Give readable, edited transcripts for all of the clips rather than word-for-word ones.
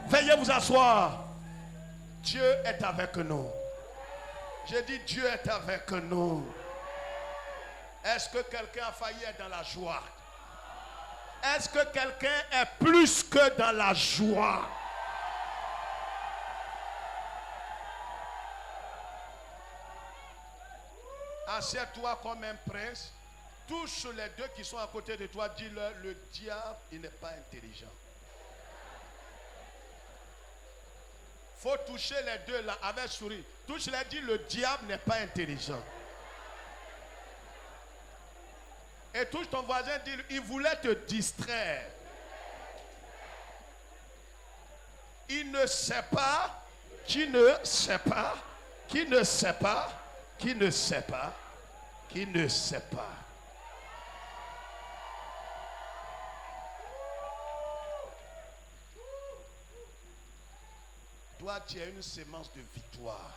Veuillez vous asseoir. Dieu est avec nous. J'ai dit Dieu est avec nous. Est-ce que quelqu'un a failli être dans la joie? Est-ce que quelqu'un est plus que dans la joie? Assieds-toi comme un prince. Touche les deux qui sont à côté de toi. Dis-leur, le diable, il n'est pas intelligent. Faut toucher les deux là avec sourire. Touche-les, dis, le diable n'est pas intelligent. Et touche ton voisin, dis, il voulait te distraire. Il ne sait pas, qui ne sait pas, qui ne sait pas, qui ne sait pas, qui ne sait pas. Toi, tu as une sémence de victoire.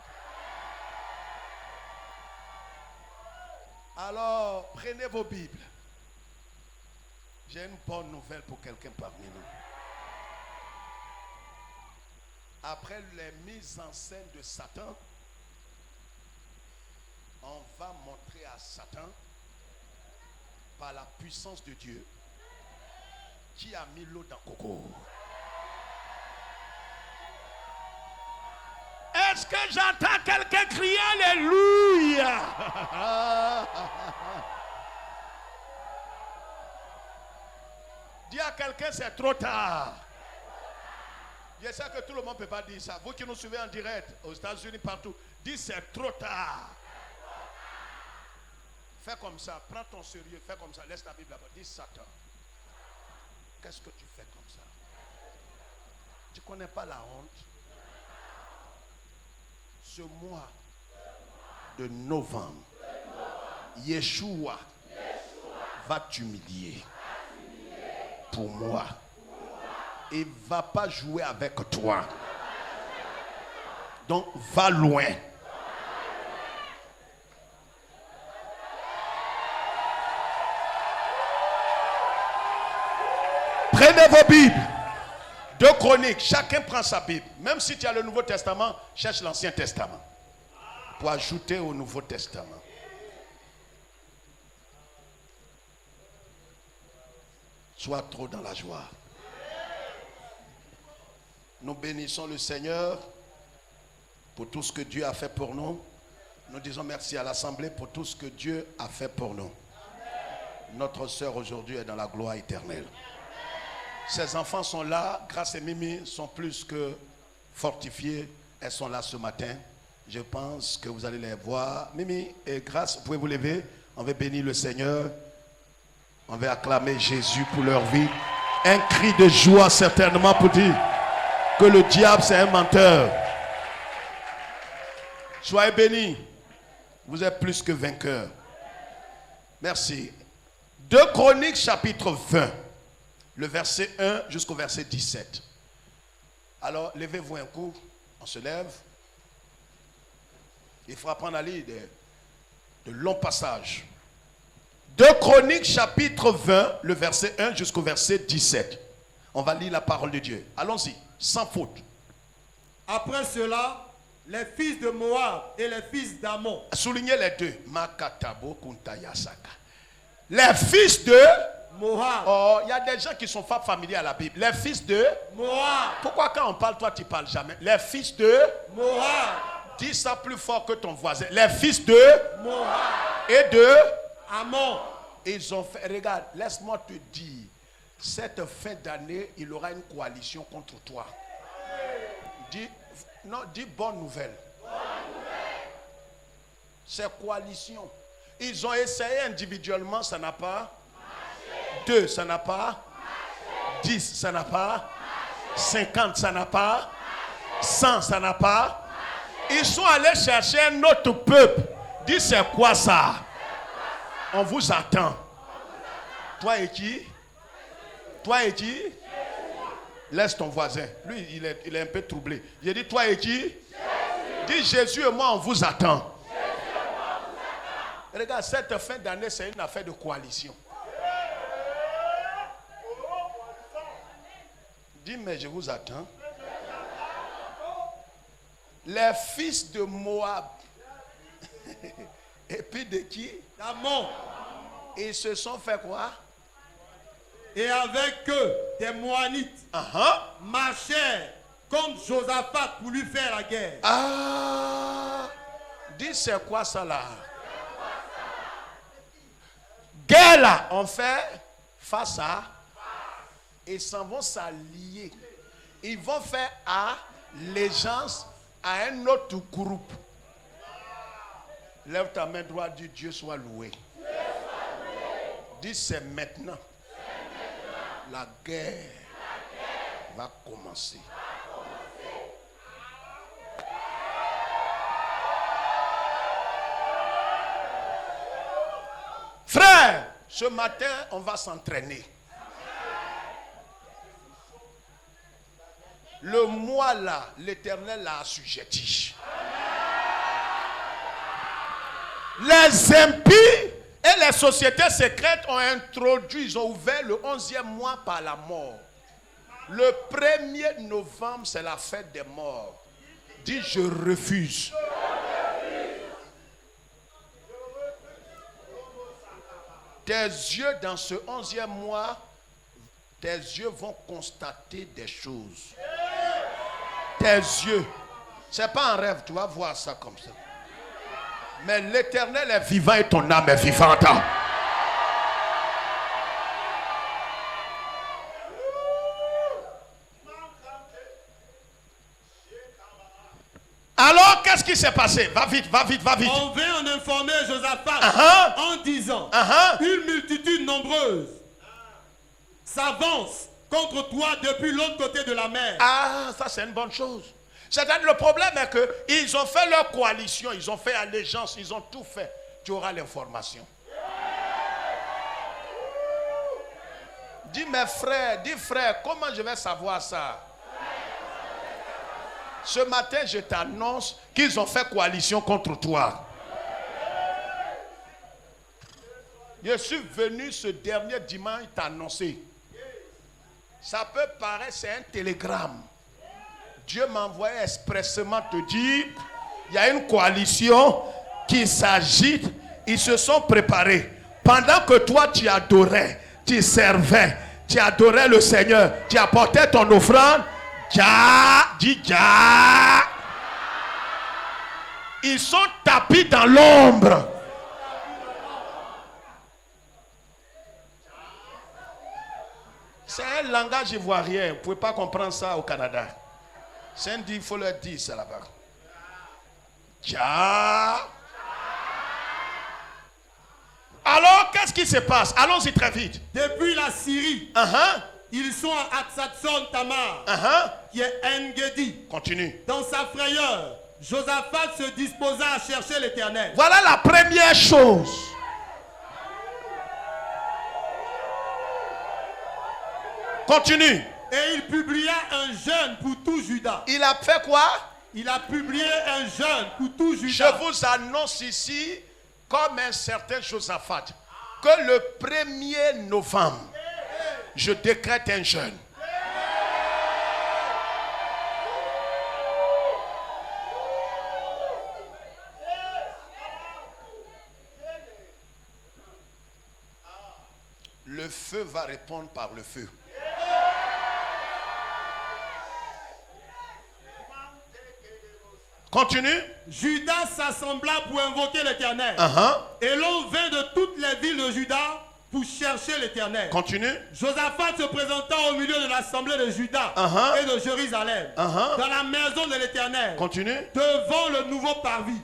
Alors, prenez vos Bibles. J'ai une bonne nouvelle pour quelqu'un parmi nous. Après les mises en scène de Satan, on va montrer à Satan, par la puissance de Dieu, qui a mis l'eau dans le coco. Est-ce que j'entends quelqu'un crier Alléluia? Dis à quelqu'un, c'est trop tard. Je sais que tout le monde ne peut pas dire ça. Vous qui nous suivez en direct, aux États-Unis, partout, dis c'est trop tard. Fais comme ça, prends ton sérieux, fais comme ça, laisse la Bible là-bas. Dis Satan, qu'est-ce que tu fais comme ça? Tu ne connais pas la honte? Ce mois de novembre, Yeshua va t'humilier pour moi. Il ne va pas jouer avec toi. Donc, va loin. Prenez vos Bibles. 2 Chroniques, chacun prend sa Bible. Même si tu as le Nouveau Testament, cherche l'Ancien Testament pour ajouter au Nouveau Testament. Sois trop dans la joie. Nous bénissons le Seigneur pour tout ce que Dieu a fait pour nous. Nous disons merci à l'Assemblée pour tout ce que Dieu a fait pour nous. Notre sœur aujourd'hui est dans la gloire éternelle. Ces enfants sont là, Grâce et Mimi sont plus que fortifiées. Elles sont là ce matin. Je pense que vous allez les voir. Mimi et Grâce, vous pouvez vous lever. On va bénir le Seigneur. On va acclamer Jésus pour leur vie. Un cri de joie certainement pour dire que le diable c'est un menteur. Soyez bénis. Vous êtes plus que vainqueurs. Merci. 2 Chroniques chapitre 20. Le verset 1 jusqu'au verset 17. Alors, levez-vous un coup. On se lève. Il faut apprendre à lire de longs passages. 2 Chroniques chapitre 20, le verset 1 jusqu'au verset 17. On va lire la parole de Dieu. Allons-y, sans faute. Après cela, les fils de Moab et les fils d'Ammon. Soulignez les deux. Makatabo kuntayasaka. Les fils de Moab. Oh, il y a des gens qui sont pas familiers à la Bible. Les fils de Moab. Pourquoi quand on parle, toi tu parles jamais? Les fils de Moab. Dis ça plus fort que ton voisin. Les fils de Moab. Et de Ammon. Ils ont fait. Regarde, laisse-moi te dire. Cette fin d'année, il y aura une coalition contre toi. Dis bonne nouvelle. C'est coalition. Ils ont essayé individuellement, ça n'a pas. 2, ça n'a pas. 10, ça n'a pas. 50, ça n'a pas. 100, ça n'a pas. Ils sont allés chercher un autre peuple. Dis, c'est quoi ça? On vous attend. Toi et qui? Toi et qui? Laisse ton voisin. Lui, il est un peu troublé. J'ai dit, toi et qui? Dis, Jésus et moi, on vous attend. Regarde, cette fin d'année, c'est une affaire de coalition. Dis, mais je vous attends. Les fils de Moab. Et puis de qui? d'Amon. Ils se sont fait quoi? Et avec eux, des Moanites marchèrent contre Josaphat pour lui faire la guerre. Ah, dis c'est quoi ça là? Guerre là, on fait face à. Ils s'en vont s'allier. Ils vont faire allégeance à un autre groupe. Lève ta main droite, dis Dieu soit loué. Dis c'est maintenant. La guerre va commencer. Frère, ce matin, on va s'entraîner. Le mois là, l'Éternel l'a assujetti. Les impies et les sociétés secrètes ont introduit, ils ont ouvert le 11e mois par la mort. Le 1er novembre, c'est la fête des morts. Dis, je refuse. Tes yeux dans ce 11e mois, tes yeux vont constater des choses. Tes yeux. Ce n'est pas un rêve, tu vas voir ça comme ça. Mais l'Éternel est vivant et ton âme est vivante. Alors, qu'est-ce qui s'est passé? Va vite, va vite, va vite. On vint en informer Josaphat en disant, une multitude nombreuse s'avance contre toi depuis l'autre côté de la mer. Ah, ça c'est une bonne chose. C'est-à-dire, le problème est qu'ils ont fait leur coalition, ils ont fait allégeance, ils ont tout fait. Tu auras l'information. Dis mes frères, dis frère, comment je vais savoir ça? Ce matin, je t'annonce qu'ils ont fait coalition contre toi. Je suis venu ce dernier dimanche t'annoncer. Ça peut paraître, c'est un télégramme. Dieu m'a envoyé expressément te dire, il y a une coalition qui s'agite, ils se sont préparés. Pendant que toi tu adorais, tu servais, tu adorais le Seigneur, tu apportais ton offrande, dis ja. Ils sont tapis dans l'ombre. C'est un langage ivoirien, vous ne pouvez pas comprendre ça au Canada. C'est un dit, il faut leur dire ça là-bas. Ja. Alors, qu'est-ce qui se passe? Allons-y très vite. Depuis la Syrie, ils sont à Hatzatson Tamar, qui est En-Gedi. Continue. Dans sa frayeur, Josaphat se disposa à chercher l'Éternel. Voilà la première chose. Continue. Et il publia un jeûne pour tout Juda. Il a fait quoi? Il a publié un jeûne pour tout Juda. Je vous annonce ici, comme un certain Josaphat, que le 1er novembre, je décrète un jeûne. Le feu va répondre par le feu. Continue. Judas s'assembla pour invoquer l'Éternel. Et l'on vint de toutes les villes de Juda pour chercher l'Éternel. Continue. Josaphat se présenta au milieu de l'assemblée de Juda et de Jérusalem, dans la maison de l'Éternel, Continue. devant le nouveau parvis.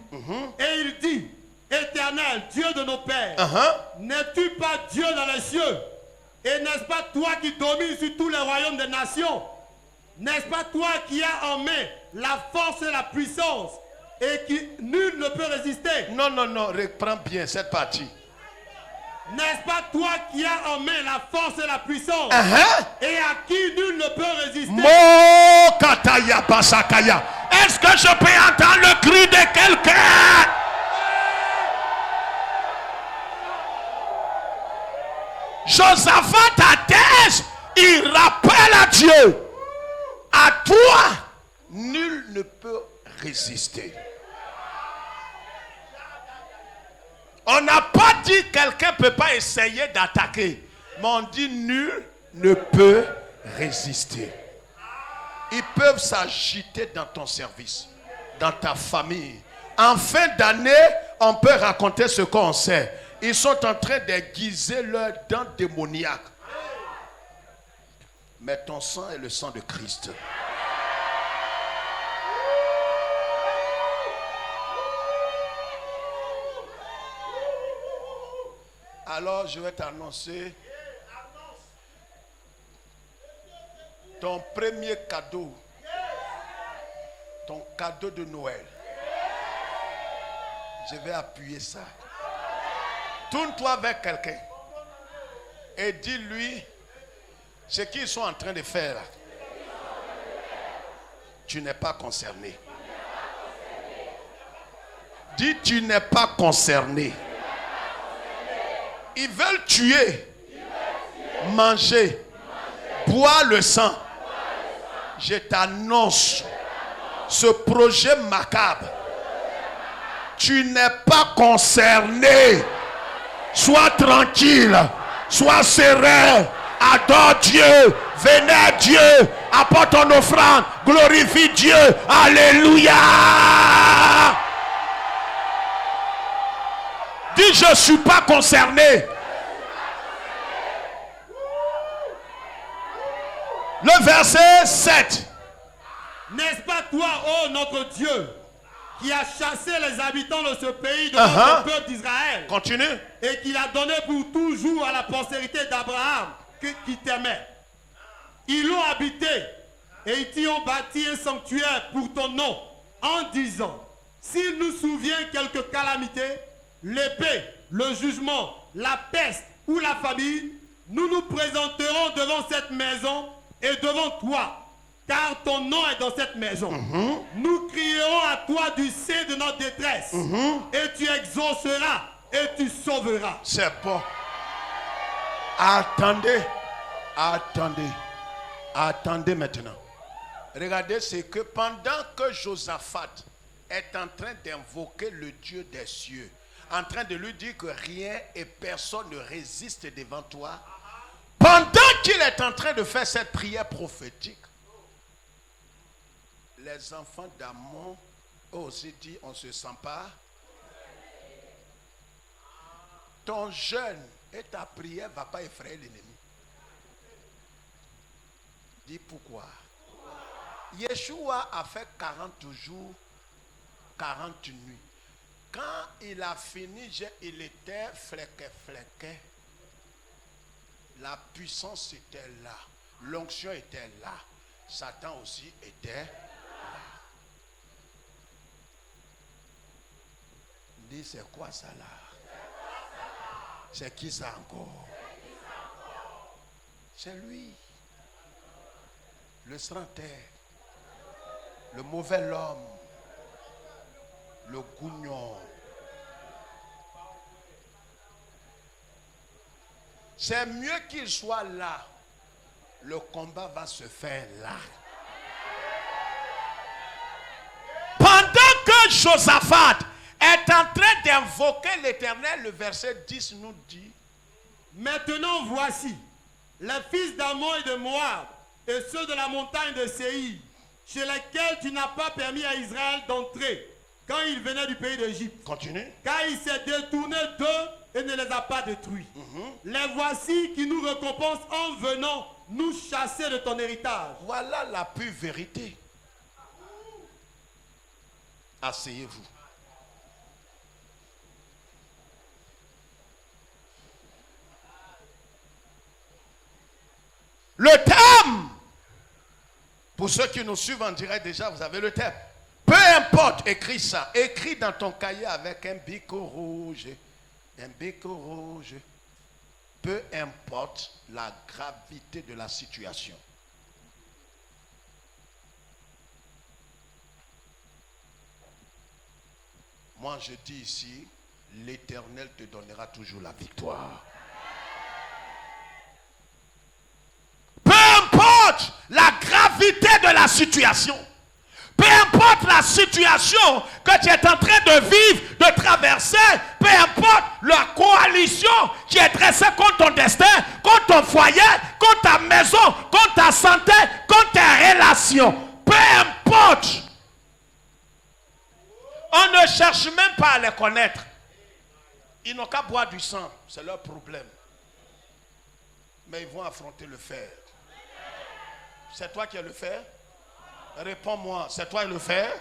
Et il dit, Éternel, Dieu de nos pères, n'es-tu pas Dieu dans les cieux? Et n'est-ce pas toi qui domines sur tous les royaumes des nations? N'est-ce pas toi qui as en main la force et la puissance et qui nul ne peut résister? Non, reprends bien cette partie. N'est-ce pas toi qui as en main la force et la puissance et à qui nul ne peut résister? Mokataya Basakaya. Est-ce que je peux entendre le cri de quelqu'un? Josaphat à terre, il rappelle à Dieu. ne peut résister. On n'a pas dit quelqu'un ne peut pas essayer d'attaquer. Mais on dit nul ne peut résister. Ils peuvent s'agiter dans ton service, dans ta famille. En fin d'année, on peut raconter ce qu'on sait. Ils sont en train d'aiguiser leurs dents démoniaques. Mais ton sang est le sang de Christ. Alors je vais t'annoncer ton premier cadeau. Ton cadeau de Noël. Je vais appuyer ça. Tourne-toi vers quelqu'un et dis-lui ce qu'ils sont en train de faire. Tu n'es pas concerné. Dis, tu n'es pas concerné. Ils veulent tuer, manger, boire le sang. Je t'annonce ce projet macabre. Tu n'es pas concerné. Sois tranquille, sois serein. Adore Dieu, vénère Dieu, apporte ton offrande, glorifie Dieu. Alléluia. Dis, je ne suis pas concerné. Le verset 7. N'est-ce pas toi, ô notre Dieu, qui a chassé les habitants de ce pays de notre peuple d'Israël? Continue. Et qui l'a donné pour toujours à la postérité d'Abraham qui t'aimait. Ils l'ont habité et ils t'y ont bâti un sanctuaire pour ton nom en disant, s'il nous souvient quelque calamité, l'épée, le jugement, la peste ou la famine, nous nous présenterons devant cette maison et devant toi, car ton nom est dans cette maison. Nous crierons à toi du sein de notre détresse et tu exauceras et tu sauveras. C'est bon. Attendez maintenant. Regardez, c'est que pendant que Josaphat est en train d'invoquer le Dieu des cieux, en train de lui dire que rien et personne ne résiste devant toi, pendant qu'il est en train de faire cette prière prophétique, les enfants d'Amon ont aussi dit, on ne se sent pas. Ton jeûne et ta prière ne va pas effrayer l'ennemi. Dis pourquoi. Yeshua a fait 40 jours, 40 nuits. Quand il a fini, il était flequé. La puissance était là. L'onction était là. Satan aussi était là. Dis, c'est quoi ça là? C'est qui ça encore? C'est lui. Le strantaire. Le mauvais homme. Le gougnon. C'est mieux qu'il soit là. Le combat va se faire là. Pendant que Josaphat est en train d'invoquer l'Éternel, le verset 10 nous dit, maintenant voici, les fils d'Ammon et de Moab, et ceux de la montagne de Séir, chez lesquels tu n'as pas permis à Israël d'entrer, quand ils venaient du pays d'Égypte. Continue. Car il s'est détourné d'eux et ne les a pas détruits. Les voici qui nous récompensent en venant nous chasser de ton héritage. Voilà la pure vérité. Asseyez-vous. Le thème, pour ceux qui nous suivent en direct déjà, vous avez le thème. Peu importe, écris ça. Écris dans ton cahier avec un bic rouge. Un bic rouge. Peu importe la gravité de la situation. Moi, je dis ici, l'Éternel te donnera toujours la victoire. Peu importe la gravité de la situation. Peu importe la situation que tu es en train de vivre, de traverser, peu importe la coalition qui est dressée contre ton destin, contre ton foyer, contre ta maison, contre ta santé, contre tes relations, peu importe. On ne cherche même pas à les connaître. Ils n'ont qu'à boire du sang, c'est leur problème. Mais ils vont affronter le fer. C'est toi qui es le fer? Réponds-moi, c'est toi le fer?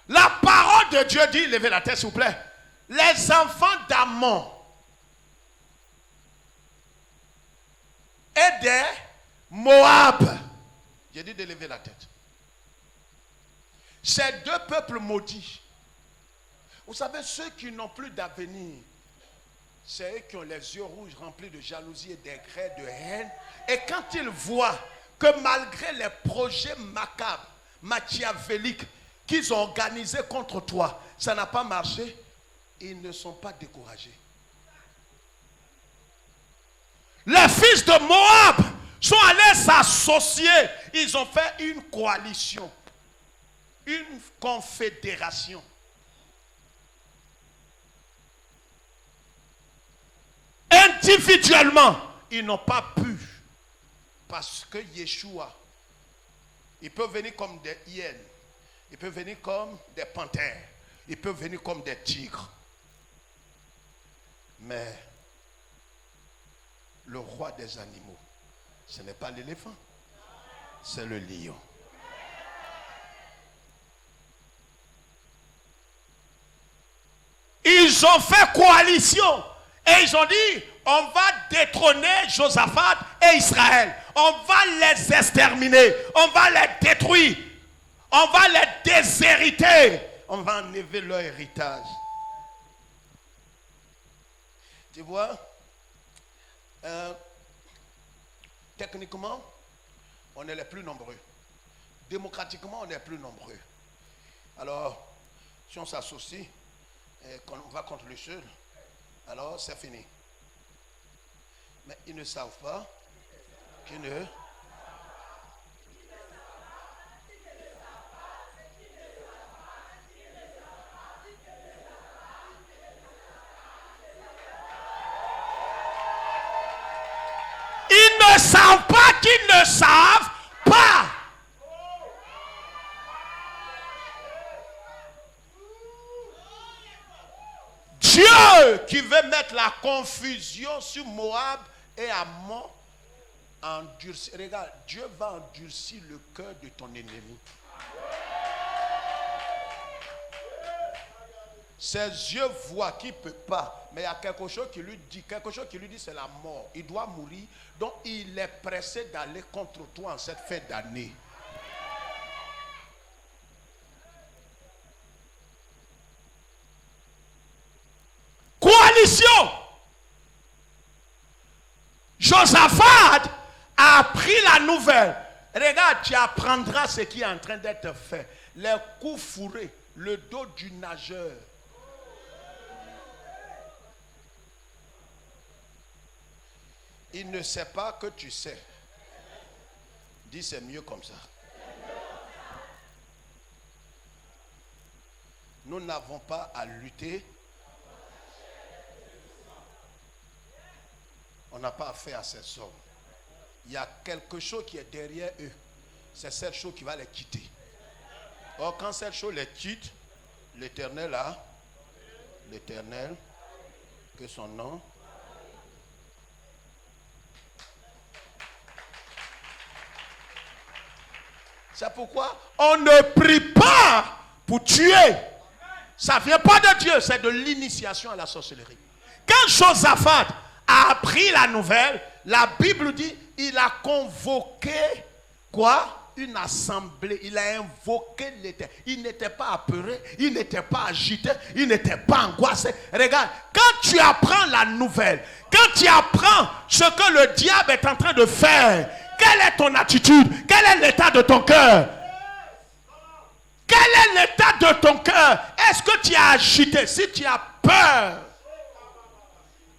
La parole de Dieu dit, levez la tête s'il vous plaît, les enfants d'Ammon et des Moab. J'ai dit de lever la tête. Ces deux peuples maudits. Vous savez, ceux qui n'ont plus d'avenir, c'est eux qui ont les yeux rouges remplis de jalousie et d'aigreur, de haine. Et quand ils voient que malgré les projets macabres, machiavéliques qu'ils ont organisés contre toi, ça n'a pas marché, ils ne sont pas découragés. Les fils de Moab sont allés s'associer. Ils ont fait une coalition, une confédération. Individuellement, ils n'ont pas pu. Parce que Yeshua, il peut venir comme des hyènes. Il peut venir comme des panthères. Il peut venir comme des tigres. Mais le roi des animaux, ce n'est pas l'éléphant. C'est le lion. Ils ont fait coalition. Et ils ont dit, on va détrôner Josaphat et Israël. On va les exterminer. On va les détruire. On va les déshériter. On va enlever leur héritage. Tu vois, techniquement, on est les plus nombreux. Démocratiquement, on est les plus nombreux. Alors, si on s'associe et qu'on va contre le seul, alors c'est fini. Mais ils ne savent pas qu'ils ne... Ils ne savent pas qu'ils ne savent pas. Dieu qui veut mettre la confusion sur Moab et Ammon, endurcir. Regarde, Dieu va endurcir le cœur de ton ennemi. Ses yeux voient qu'il ne peut pas, mais il y a quelque chose qui lui dit, c'est la mort. Il doit mourir, donc il est pressé d'aller contre toi en cette fin d'année. Coalition. Josaphat a appris la nouvelle. Regarde, tu apprendras ce qui est en train d'être fait. Les coups fourrés, le dos du nageur. Il ne sait pas que tu sais. Dis, c'est mieux comme ça. Nous n'avons pas à lutter. On n'a pas affaire à ces hommes. Il y a quelque chose qui est derrière eux. C'est cette chose qui va les quitter. Or, quand cette chose les quitte, l'Éternel a, l'Éternel, que son nom. C'est pourquoi on ne prie pas pour tuer. Ça ne vient pas de Dieu, c'est de l'initiation à la sorcellerie. Quand Josaphat a appris la nouvelle, la Bible dit, il a convoqué quoi? Une assemblée. Il a invoqué l'Éternel. Il n'était pas apeuré, il n'était pas agité, il n'était pas angoissé. Regarde, quand tu apprends la nouvelle, quand tu apprends ce que le diable est en train de faire, quelle est ton attitude? Quel est l'état de ton cœur? Quel est l'état de ton cœur? Est-ce que tu es agité? Si tu as peur,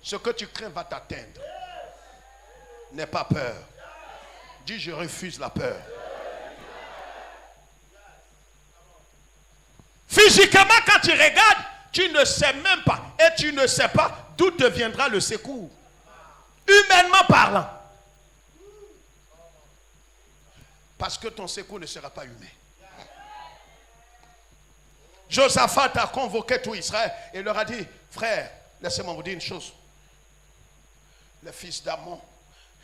ce que tu crains va t'atteindre. N'aie pas peur. Dis, je refuse la peur. Physiquement, quand tu regardes, tu ne sais même pas. Et tu ne sais pas d'où te viendra le secours. Humainement parlant. Parce que ton secours ne sera pas humain. Josaphat a convoqué tout Israël et leur a dit, frère, laissez-moi vous dire une chose. Les fils d'Ammon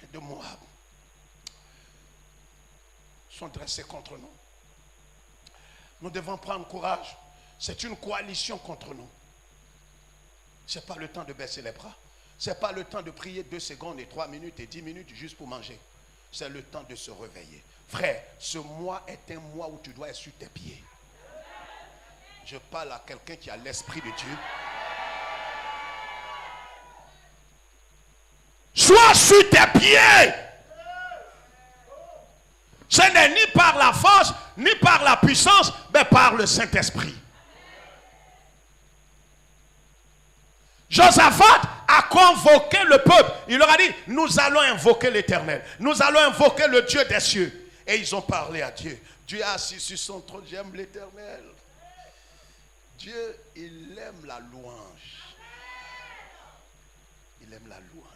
et de Moab sont dressés contre nous. Nous devons prendre courage. C'est une coalition contre nous. Ce n'est pas le temps de baisser les bras. Ce n'est pas le temps de prier 2 secondes et 3 minutes et 10 minutes juste pour manger. C'est le temps de se réveiller. Frère, ce mois est un mois où tu dois être sur tes pieds. Je parle à quelqu'un qui a l'esprit de Dieu. Sois sur tes pieds. Ce n'est ni par la force, ni par la puissance, mais par le Saint-Esprit. Josaphat a convoqué le peuple. Il leur a dit, nous allons invoquer l'Éternel. Nous allons invoquer le Dieu des cieux. Et ils ont parlé à Dieu. Dieu est assis sur son trône. J'aime l'Éternel. Dieu, il aime la louange. Il aime la louange.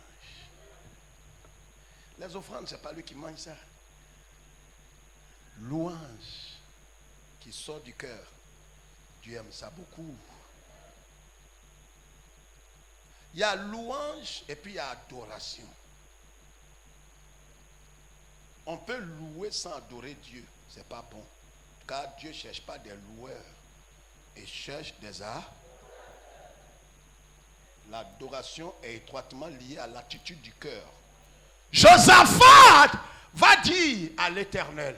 Les offrandes, ce n'est pas lui qui mange ça. Louange qui sort du cœur. Dieu aime ça beaucoup. Il y a louange et puis il y a adoration. On peut louer sans adorer Dieu. Ce n'est pas bon. Car Dieu ne cherche pas des loueurs. Il cherche des arts. L'adoration est étroitement liée à l'attitude du cœur. Josaphat va dire à l'Éternel,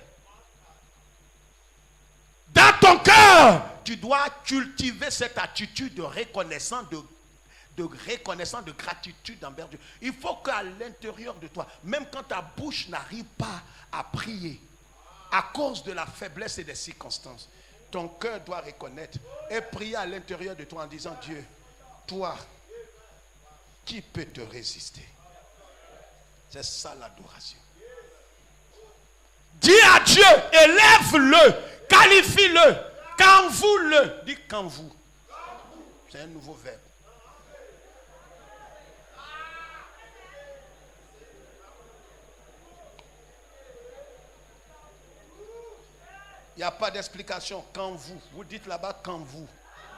dans ton cœur, tu dois cultiver cette attitude de reconnaissance, de reconnaissance, de gratitude envers Dieu. Il faut qu'à l'intérieur de toi, même quand ta bouche n'arrive pas à prier, à cause de la faiblesse et des circonstances, ton cœur doit reconnaître et prier à l'intérieur de toi en disant, Dieu, toi, qui peut te résister? C'est ça l'adoration. Dis à Dieu, élève-le, qualifie-le, quand vous le. Dis quand vous. C'est un nouveau verbe. Il n'y a pas d'explication. Quand vous. Vous dites là-bas quand vous.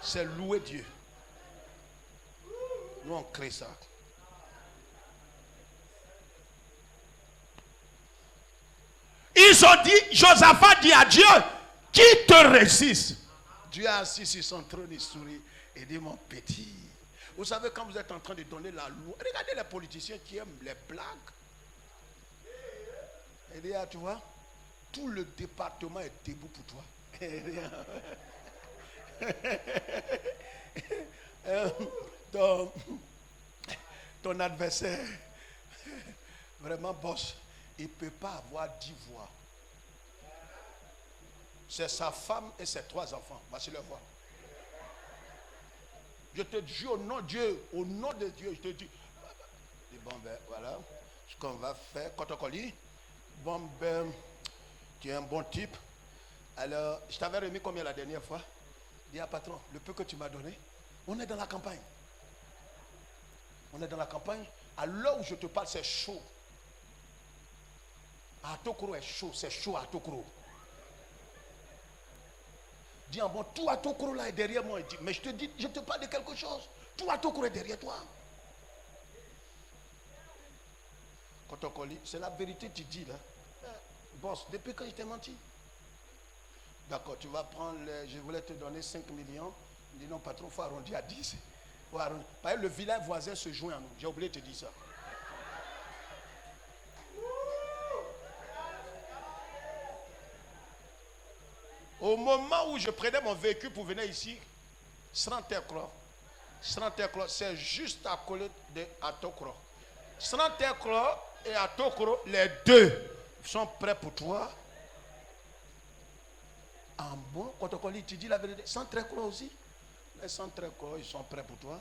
C'est louer Dieu. Nous on crée ça. Ils ont dit, Josaphat dit à Dieu, qui te résiste? Dieu est assis sur son trône, il sourit et dit, mon petit. Vous savez, quand vous êtes en train de donner la loi, regardez les politiciens qui aiment les blagues. Et dit, ah, tu vois, tout le département est debout pour toi. Ton adversaire, vraiment boss, il ne peut pas avoir 10 voix. C'est sa femme et ses 3 enfants. Voici leur voix. Je te dis au nom de Dieu, je te dis, bon ben voilà, ce qu'on va faire, Kotokoli, bon ben, tu es un bon type. Alors, je t'avais remis combien la dernière fois? Dis à patron, le peu que tu m'as donné, on est dans la campagne. On est dans la campagne. À l'heure où je te parle, c'est chaud. Atokoro est chaud, c'est chaud à Atokoro. Dis en bon, tout Atokoro là est derrière moi. Il dit, mais je te dis, je te parle de quelque chose. Tout Atokoro est derrière toi. Kotokoli, c'est la vérité tu dis là. Boss, depuis quand je t'ai menti? D'accord, tu vas prendre, je voulais te donner 5 millions. Il dit non patron, il faut arrondir à 10. Parce que le vilain voisin se joint à nous. J'ai oublié de te dire ça. Au moment où je prenais mon véhicule pour venir ici, Srantekro, c'est juste à côté de Atokro. Srantekro et Atokro, les deux sont prêts pour toi. Ah bon, Kotokoli, tu dis la vérité. Srantekro aussi. Les Srantekro, ils sont prêts pour toi.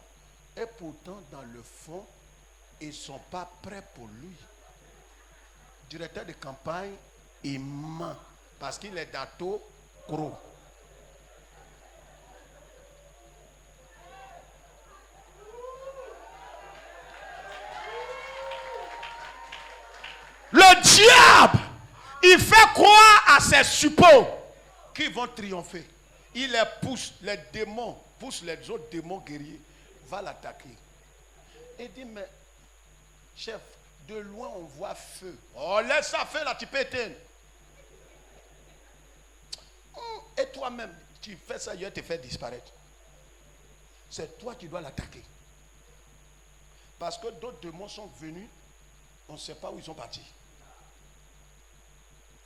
Et pourtant, dans le fond, ils ne sont pas prêts pour lui. directeur de campagne, il ment parce qu'il est d'Ato Kro. Le diable, il fait croire à ses suppôts qu'ils vont triompher. Il les pousse, les démons, pousse les autres démons guerriers, va l'attaquer. Et dit, mais chef, de loin on voit feu. Oh, laisse ça faire là, tu peux éteindre. Et toi-même, tu fais ça, il te fait disparaître. C'est toi qui dois l'attaquer. Parce que d'autres démons sont venus, on ne sait pas où ils sont partis.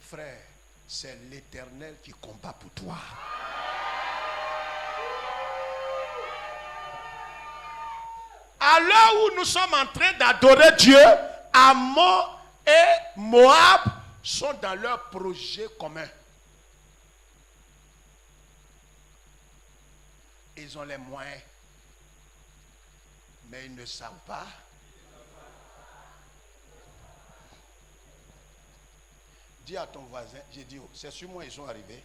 Frère, c'est l'Éternel qui combat pour toi. À l'heure où nous sommes en train d'adorer Dieu, Ammon et Moab sont dans leur projet commun. Ils ont les moyens, mais ils ne savent pas. Dis à ton voisin, j'ai dit, oh, c'est sur moi ils sont arrivés.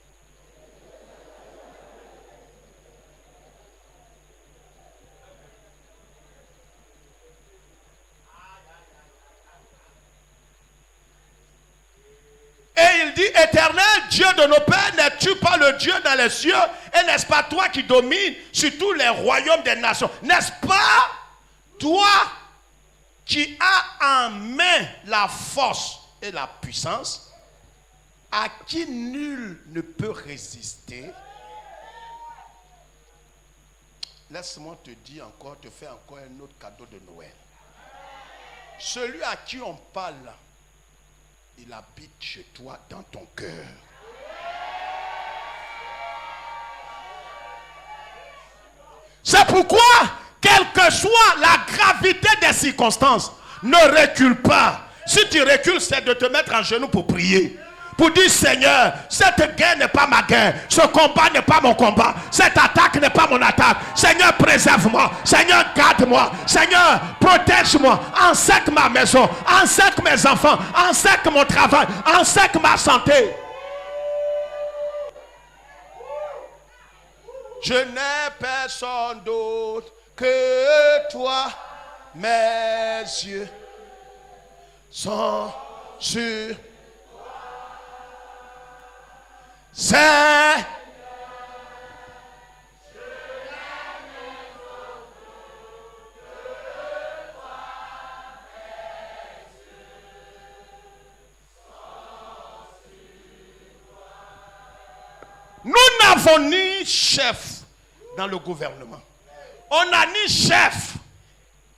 Et il dit, Éternel, Dieu de nos pères, n'es-tu pas le Dieu dans les cieux? Et n'est-ce pas toi qui domines sur tous les royaumes des nations? N'est-ce pas toi qui as en main la force et la puissance, à qui nul ne peut résister? Laisse-moi te dire encore, te faire encore un autre cadeau de Noël. Celui à qui on parle, il habite chez toi dans ton cœur. C'est pourquoi, quelle que soit la gravité des circonstances, ne recule pas. Si tu recules, c'est de te mettre en genoux pour prier. Pour dire, Seigneur, cette guerre n'est pas ma guerre. Ce combat n'est pas mon combat. Cette attaque n'est pas mon attaque. Seigneur, préserve-moi. Seigneur, garde-moi. Seigneur, protège-moi. Enseigne ma maison. Enseigne mes enfants. Enseigne mon travail. Enseigne ma santé. Je n'ai personne d'autre que toi. Mes yeux sont sur c'est nous n'avons ni chef dans le gouvernement. On n'a ni chef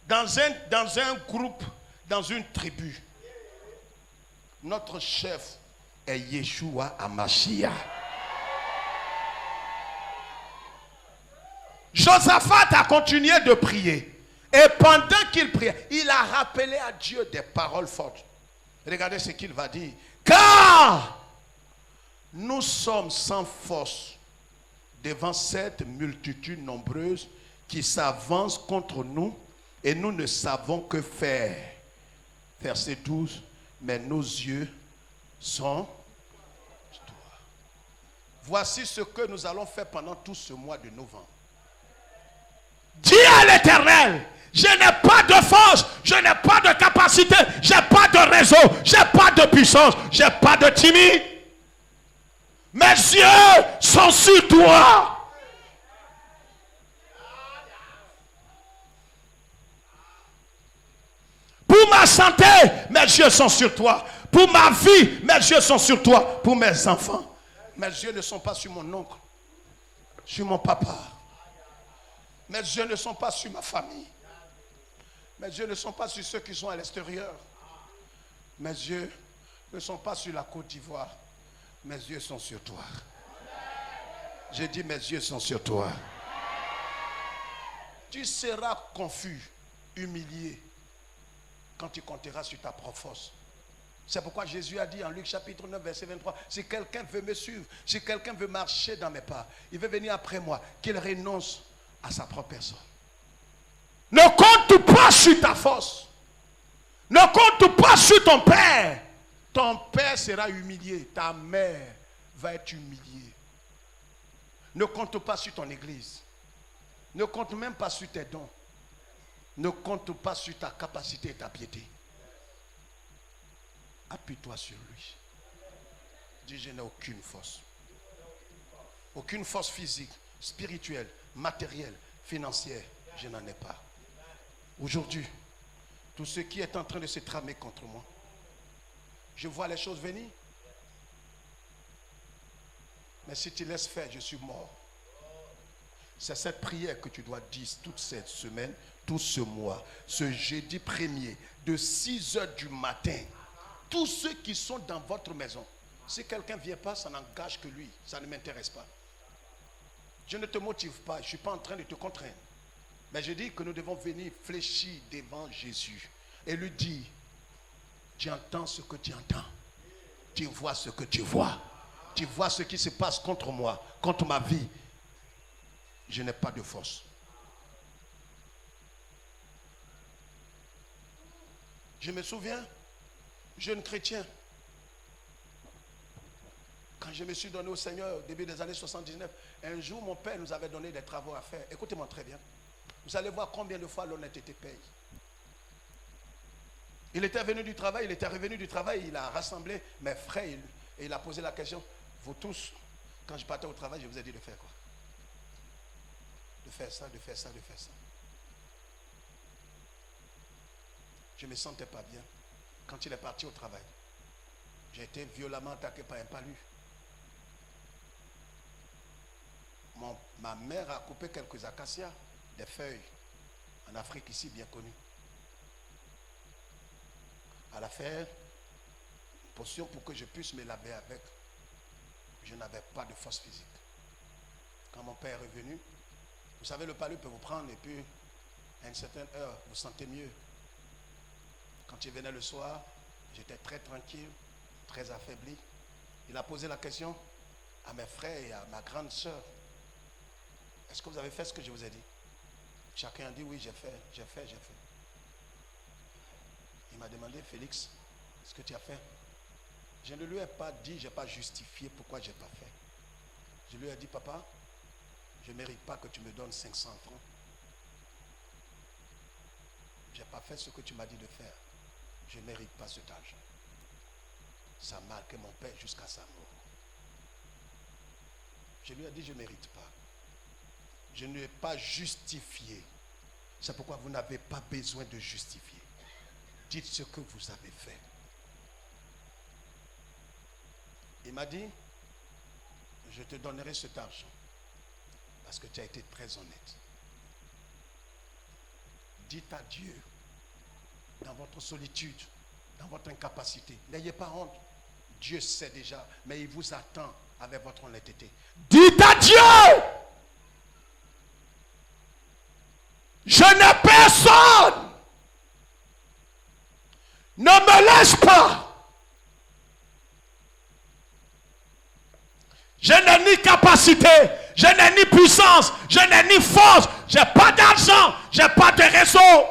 dans un groupe, dans une tribu. Notre chef est Yeshua Hamashiach. Josaphat a continué de prier. Et pendant qu'il priait, il a rappelé à Dieu des paroles fortes. Regardez ce qu'il va dire. Car nous sommes sans force devant cette multitude nombreuse qui s'avance contre nous et nous ne savons que faire. Verset 12. Mais nos yeux sont... Voici ce que nous allons faire pendant tout ce mois de novembre. Dis à l'Éternel, je n'ai pas de force, je n'ai pas de capacité, je n'ai pas de réseau, je n'ai pas de puissance, je n'ai pas de timide. Mes yeux sont sur toi. Pour ma santé, mes yeux sont sur toi. Pour ma vie, mes yeux sont sur toi. Pour mes enfants, mes yeux ne sont pas sur mon oncle, sur mon papa. Mes yeux ne sont pas sur ma famille. Mes yeux ne sont pas sur ceux qui sont à l'extérieur. Mes yeux ne sont pas sur la Côte d'Ivoire. Mes yeux sont sur toi. J'ai dit mes yeux sont sur toi. Tu seras confus, humilié, quand tu compteras sur ta propre force. C'est pourquoi Jésus a dit en Luc chapitre 9 verset 23, si quelqu'un veut me suivre, si quelqu'un veut marcher dans mes pas, il veut venir après moi, qu'il renonce à sa propre personne. Ne compte pas sur ta force. Ne compte pas sur ton père. Ton père sera humilié. Ta mère va être humiliée. Ne compte pas sur ton église. Ne compte même pas sur tes dons. Ne compte pas sur ta capacité et ta piété. Appuie-toi sur lui. Dis, je n'ai aucune force. Aucune force physique, spirituelle, matérielle, financière. Je n'en ai pas. Aujourd'hui, tout ce qui est en train de se tramer contre moi, je vois les choses venir. Mais si tu laisses faire, je suis mort. C'est cette prière que tu dois dire toute cette semaine, tout ce mois, ce jeudi 1er, de 6 heures du matin. Tous ceux qui sont dans votre maison, si quelqu'un ne vient pas, ça n'engage que lui. Ça ne m'intéresse pas. Je ne te motive pas, je ne suis pas en train de te contraindre. Mais je dis que nous devons venir fléchir devant Jésus et lui dire, tu entends ce que tu entends. Tu vois ce que tu vois. Tu vois ce qui se passe contre moi, contre ma vie. Je n'ai pas de force. Je me souviens, jeune chrétien, quand je me suis donné au Seigneur au début des années 79, un jour mon père nous avait donné des travaux à faire. Écoutez-moi très bien. Vous allez voir combien de fois l'honnêteté paye. Il était venu du travail, il était revenu du travail, il a rassemblé mes frères et il a posé la question, vous tous, quand je partais au travail, je vous ai dit de faire quoi? De faire ça, de faire ça, de faire ça. Je ne me sentais pas bien quand il est parti au travail. J'ai été violemment attaqué par un palu. Ma mère a coupé quelques acacias, des feuilles, en Afrique ici bien connues. Elle a fait une potion pour que je puisse me laver avec. Je n'avais pas de force physique. Quand mon père est revenu, vous savez, le palu peut vous prendre et puis à une certaine heure, vous sentez mieux. Quand il venait le soir, j'étais très tranquille, très affaibli. Il a posé la question à mes frères et à ma grande sœur. Est-ce que vous avez fait ce que je vous ai dit? Chacun a dit oui, j'ai fait. Il m'a demandé, Félix, ce que tu as fait? Je ne lui ai pas dit, je n'ai pas justifié pourquoi je n'ai pas fait. Je lui ai dit, papa, je ne mérite pas que tu me donnes 500 francs. Je n'ai pas fait ce que tu m'as dit de faire. Je ne mérite pas cet argent. Ça a marqué mon père jusqu'à sa mort. Je lui ai dit, je ne mérite pas. Je ne l'ai pas justifié. C'est pourquoi vous n'avez pas besoin de justifier. Dites ce que vous avez fait. Il m'a dit, je te donnerai cet argent parce que tu as été très honnête. Dites à Dieu, dans votre solitude, dans votre incapacité, n'ayez pas honte. Dieu sait déjà, mais il vous attend avec votre honnêteté. Dites à Dieu, je n'ai personne. Ne me laisse pas. Je n'ai ni capacité, je n'ai ni puissance, je n'ai ni force, je n'ai pas d'argent, je n'ai pas de réseau.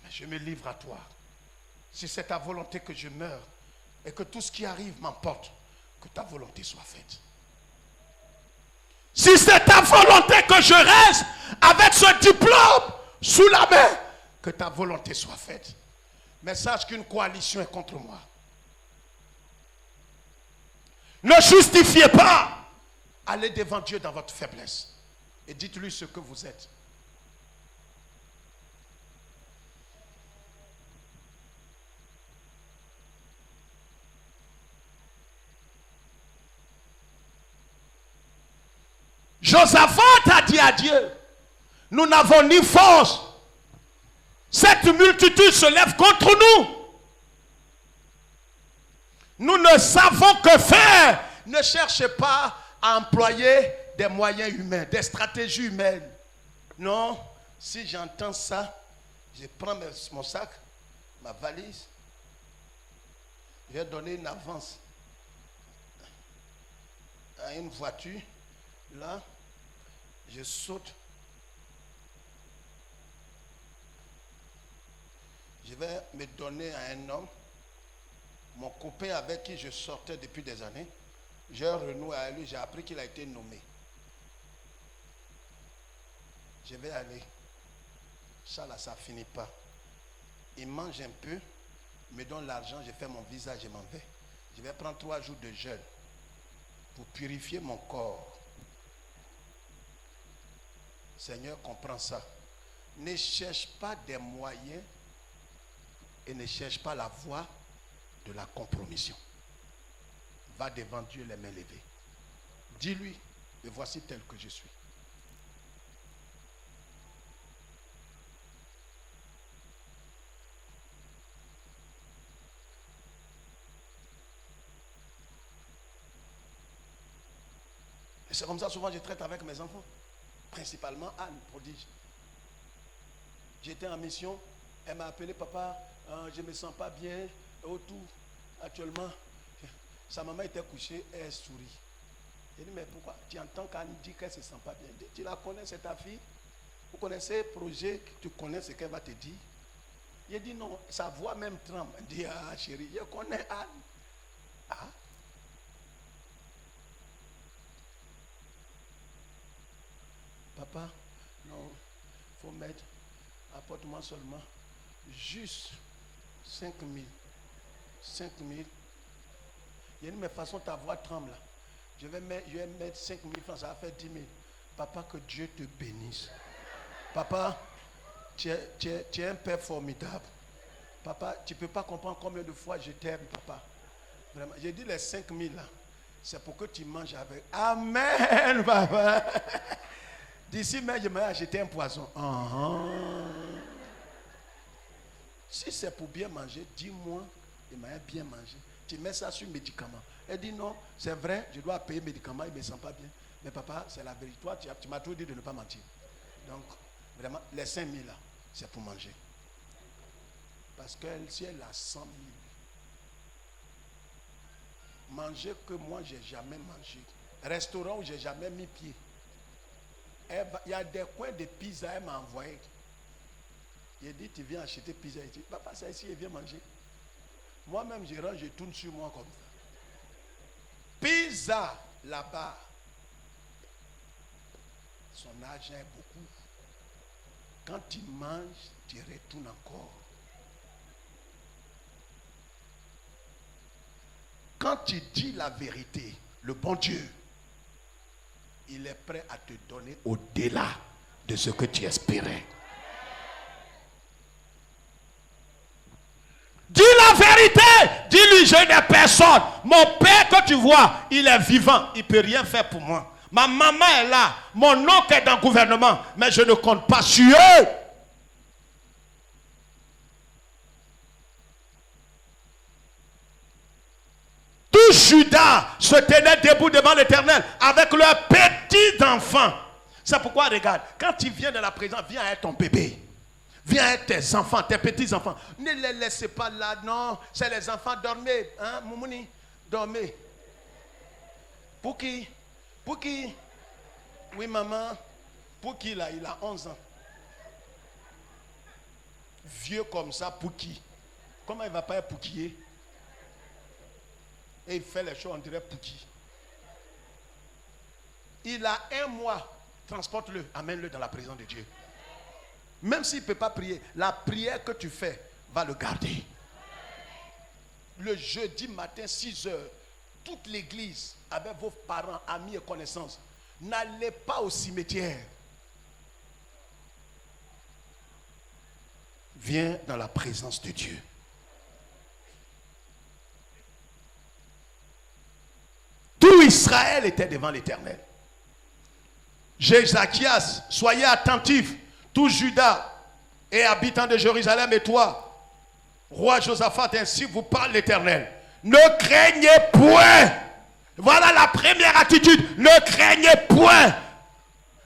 Mais je me livre à toi. Si c'est ta volonté que je meure et que tout ce qui arrive m'emporte, que ta volonté soit faite. Si c'est ta volonté que je reste avec ce diplôme sous la main, que ta volonté soit faite. Mais sache qu'une coalition est contre moi. Ne justifiez pas. Allez devant Dieu dans votre faiblesse et dites-lui ce que vous êtes. Josaphat a dit à Dieu, nous n'avons ni force. Cette multitude se lève contre nous. Nous ne savons que faire. Ne cherchez pas à employer des moyens humains, des stratégies humaines. Non, si j'entends ça, je prends mon sac, ma valise, je vais donner une avance à une voiture. Là, je saute. Je vais me donner à un homme, mon copain avec qui je sortais depuis des années. J'ai renoué à lui, j'ai appris qu'il a été nommé. Je vais aller. Ça là, ça ne finit pas. Il mange un peu, me donne l'argent, je fais mon visa, je m'en vais. Je vais prendre 3 jours de jeûne pour purifier mon corps. Seigneur, comprends ça. Ne cherche pas des moyens et ne cherche pas la voie de la compromission. Va devant Dieu les mains levées. Dis-lui, me voici tel que je suis. Et c'est comme ça souvent je traite avec mes enfants. Principalement Anne, prodige. J'étais en mission, elle m'a appelé, papa, je ne me sens pas bien, autour, actuellement. Sa maman était couchée, elle sourit. J'ai dit, mais pourquoi? Tu entends qu'Anne dit qu'elle ne se sent pas bien. Tu la connais, c'est ta fille. Vous connaissez le projet, tu connais ce qu'elle va te dire. Il dit non, sa voix même tremble. Il dit, ah chérie, je connais Anne. Ah. Papa, non, il faut mettre, apporte-moi seulement juste 5 000. 5 000. Il dit, mais de toute façon, ta voix tremble. Je vais mettre 5 000 francs, ça va faire 10 000. Papa, que Dieu te bénisse. Papa, tu es un père formidable. Papa, tu ne peux pas comprendre combien de fois je t'aime, papa. Vraiment. J'ai dit les 5 000 là, c'est pour que tu manges avec. Amen, papa. D'ici même, je m'ai acheté un poisson. Si c'est pour bien manger, dis-moi, il m'a bien mangé. Tu mets ça sur médicament. Elle dit non, c'est vrai, je dois payer médicaments, il ne me sent pas bien. Mais papa, c'est la vérité. Toi, tu m'as toujours dit de ne pas mentir. Donc, vraiment, les 5 000 là, c'est pour manger. Parce que si elle a 100 000, manger que moi, je n'ai jamais mangé. Restaurant où je n'ai jamais mis pied. Il y a des coins de pizza, elle m'a envoyé. Il dit, tu viens acheter pizza. Il dit, papa, ça ici, il vient manger. Moi-même, je rentre, je tourne sur moi comme ça. Pizza, là-bas. Son argent est beaucoup. Quand tu manges, tu retournes encore. Quand tu dis la vérité, le bon Dieu, il est prêt à te donner au-delà de ce que tu espérais. Dis la vérité. Dis-lui, je n'ai personne. Mon père que tu vois, il est vivant. Il ne peut rien faire pour moi. Ma maman est là. Mon oncle est dans le gouvernement. Mais je ne compte pas sur eux. Tout Judas se tenait debout devant l'Éternel avec leurs petits enfants. C'est pourquoi, regarde, quand tu viens de la présence, viens avec ton bébé. Viens avec tes enfants, tes petits-enfants. Ne les laissez pas là, non. C'est les enfants, dormez. Hein, Moumouni, dormez. Pour qui? Pour qui? Oui, maman. Pour qui, là? Il a 11 ans. Vieux comme ça, pour qui? Comment il ne va pas être pour qui? Et il fait les choses, on dirait pour qui? Il a 1 mois. Transporte-le, amène-le dans la présence de Dieu. Même s'il ne peut pas prier, la prière que tu fais va le garder. Le jeudi matin, 6 heures, toute l'église, avec vos parents, amis et connaissances, n'allez pas au cimetière. Viens dans la présence de Dieu. Tout Israël était devant l'Éternel. Jézakias, soyez attentifs. Tout Juda et habitants de Jérusalem et toi, roi Josaphat, ainsi vous parle l'Éternel. Ne craignez point. Voilà la première attitude. Ne craignez point.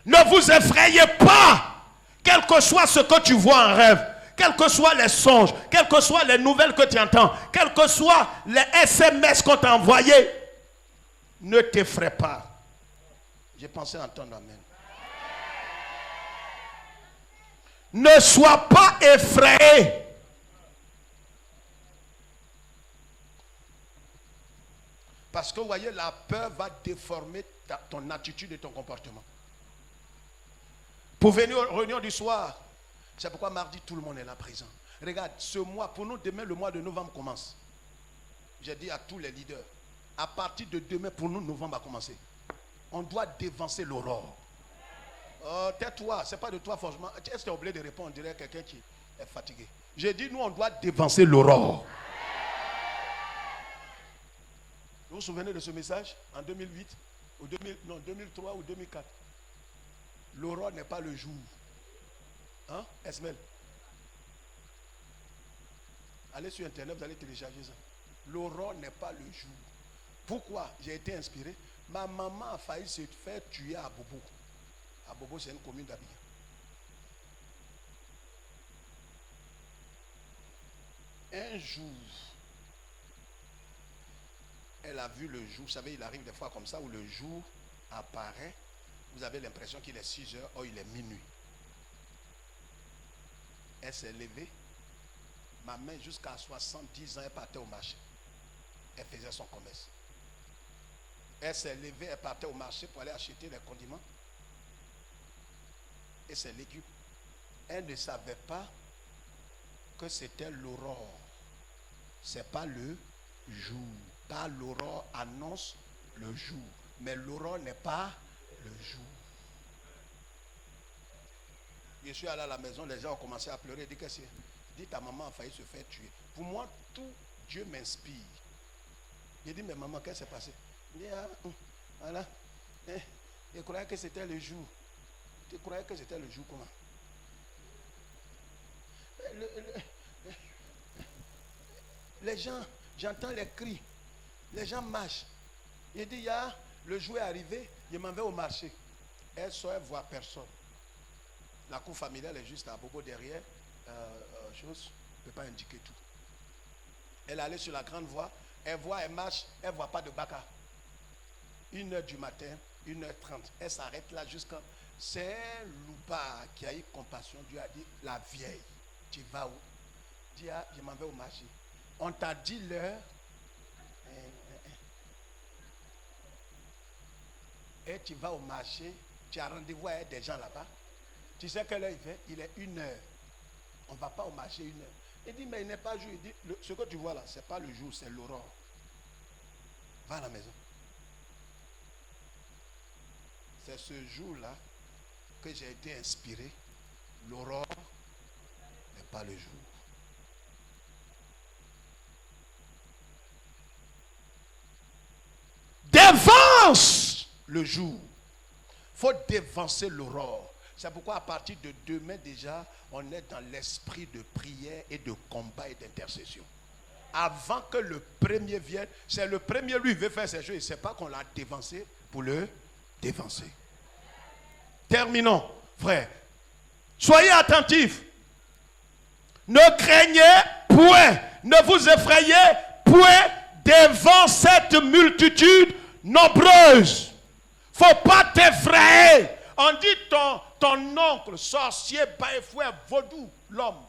Ne vous effrayez pas. Quel que soit ce que tu vois en rêve, quels que soient les songes, quelles que soient les nouvelles que tu entends, quels que soient les SMS qu'on t'a envoyés, ne t'effraie pas. J'ai pensé entendre amen. Ne sois pas effrayé. Parce que vous voyez, la peur va déformer ton attitude et ton comportement. Pour venir aux réunions du soir, c'est pourquoi mardi, tout le monde est là présent. Regarde, ce mois, pour nous, demain, le mois de novembre commence. J'ai dit à tous les leaders, à partir de demain, pour nous, novembre va commencer. On doit dévancer l'aurore. Tais-toi, ce n'est pas de toi forcément. Est-ce que tu es obligé de répondre? On dirait quelqu'un qui est fatigué. J'ai dit, nous, on doit dévancer l'aurore. Vous vous souvenez de ce message en 2008, ou 2003 ou 2004? L'aurore n'est pas le jour. Hein, Esmel? Allez sur Internet, vous allez télécharger ça. L'aurore n'est pas le jour. Pourquoi? J'ai été inspiré. Ma maman a failli se faire tuer à Bobo. À Bobo, c'est une commune d'Abidjan. Un jour, elle a vu le jour. Vous savez, il arrive des fois comme ça où le jour apparaît. Vous avez l'impression qu'il est 6 heures, or il est minuit. Elle s'est levée. Ma mère, jusqu'à 70 ans, elle partait au marché. Elle faisait son commerce. Elle s'est levée, elle partait au marché pour aller acheter les condiments et ses légumes. Elle ne savait pas que c'était l'aurore. Ce n'est pas le jour. Pas l'aurore annonce le jour. Mais l'aurore n'est pas le jour. Je suis allé à la maison, les gens ont commencé à pleurer. Dit que c'est. Dit ta maman a failli se faire tuer. Pour moi, tout Dieu m'inspire. J'ai dit, mais maman, qu'est-ce qui s'est passé? Il dit, voilà. Je croyais que c'était le jour. Tu croyais que c'était le jour comment? Les gens, j'entends les cris. Les gens marchent. Il dit, le jour est arrivé, je m'en vais au marché. Elle sort, elle ne voit personne. La cour familiale est juste à Bobo derrière. Chose, je ne peux pas indiquer tout. Elle allait sur la grande voie. Elle voit, elle marche, elle ne voit pas de baka. 1h du matin, 1h30. Elle s'arrête là jusqu'à... C'est Loupa qui a eu compassion. Dieu a dit, la vieille, tu vas où? Dis, je m'en vais au marché. On t'a dit l'heure. Et tu vas au marché, tu as rendez-vous avec des gens là-bas. Tu sais quelle heure il fait? Il est 1h. On ne va pas au marché 1h. Il dit, mais il n'est pas jour. Il dit, ce que tu vois là, ce n'est pas le jour, c'est l'aurore. Va à la maison. C'est ce jour-là que j'ai été inspiré. L'aurore n'est pas le jour. Dévance le jour. Il faut dévancer l'aurore. C'est pourquoi à partir de demain déjà, on est dans l'esprit de prière et de combat et d'intercession. Avant que le premier vienne, c'est le premier, lui, il veut faire ses choses. Il ne sait pas qu'on l'a dévancé pour le dévancer. Terminons, frère. Soyez attentifs. Ne craignez point, ne vous effrayez point devant cette multitude nombreuse. Il ne faut pas t'effrayer. On dit ton oncle, sorcier, baïfoué, vaudou, l'homme.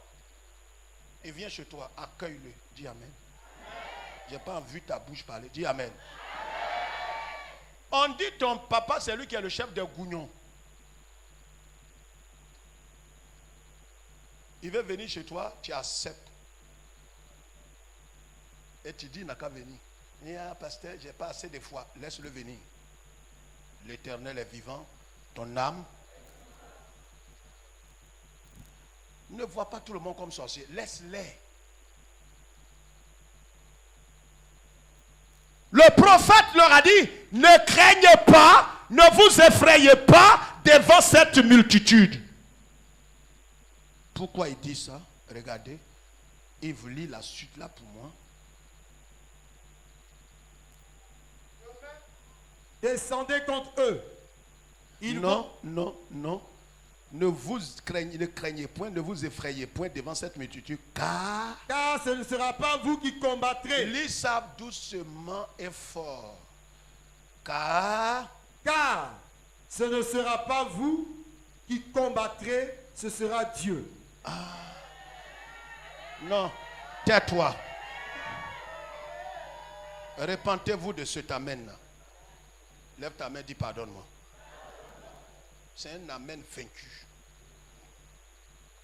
Il vient chez toi, accueille-le. Dis amen. Je n'ai pas vu ta bouche parler. Dis amen. On dit ton papa, c'est lui qui est le chef des Gougnons. Il veut venir chez toi, tu acceptes. Et tu dis, il n'a qu'à venir. Il dit, pasteur, je n'ai pas assez de foi. Laisse-le venir. L'Éternel est vivant. Ton âme. Ne vois pas tout le monde comme sorcier. Laisse-les. Le prophète leur a dit, ne craignez pas, ne vous effrayez pas devant cette multitude. Pourquoi il dit ça? Regardez, il vous lit la suite là pour moi. Descendez contre eux. Non. Ne craignez point, ne vous effrayez point devant cette multitude, car ce ne sera pas vous qui combattrez. Lis ça doucement et fort. Car ce ne sera pas vous qui combattrez, ce sera Dieu. Non, tais-toi. Repentez-vous de cet amen-là. Lève ta main, dis pardonne-moi. C'est un amen vaincu.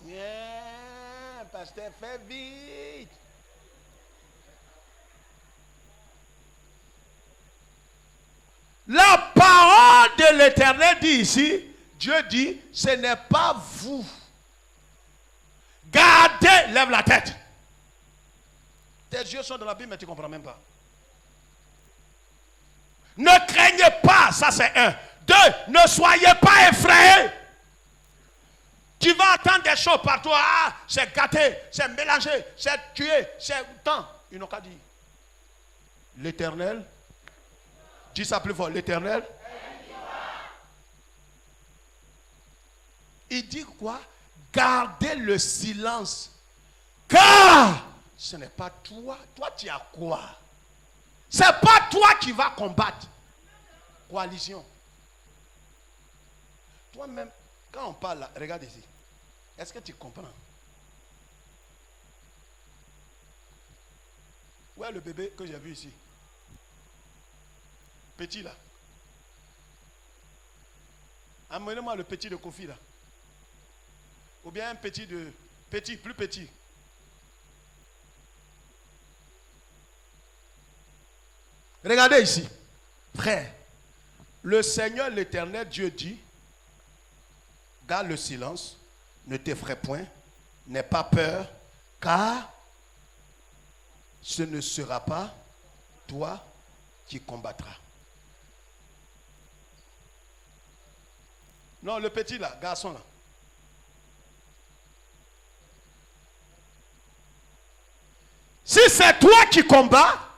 Yeah, pasteur, fais vite. La parole de l'Éternel dit ici, Dieu dit, ce n'est pas vous. Gardez, lève la tête. Tes yeux sont dans la Bible, mais tu ne comprends même pas. Ne craignez pas, ça c'est un. Deux, ne soyez pas effrayés. Tu vas entendre des choses partout. Ah, c'est gâté, c'est mélangé, c'est tué, c'est tant. Ils n'ont qu'à dire. L'Éternel, dis ça plus fort, l'Éternel. Il dit quoi? Gardez le silence. Car ce n'est pas toi. Toi, tu as quoi? Ce n'est pas toi qui vas combattre. Coalition. Toi-même, quand on parle là, regarde ici. Est-ce que tu comprends? Où est le bébé que j'ai vu ici? Petit là. Amenez-moi le petit de Kofi là. Ou bien un petit de... Petit, plus petit. Regardez ici. Frère, le Seigneur l'Éternel Dieu dit, garde le silence, ne t'effraie point, n'aie pas peur, car ce ne sera pas toi qui combattras. Non, le petit là, garçon là. Si c'est toi qui combats,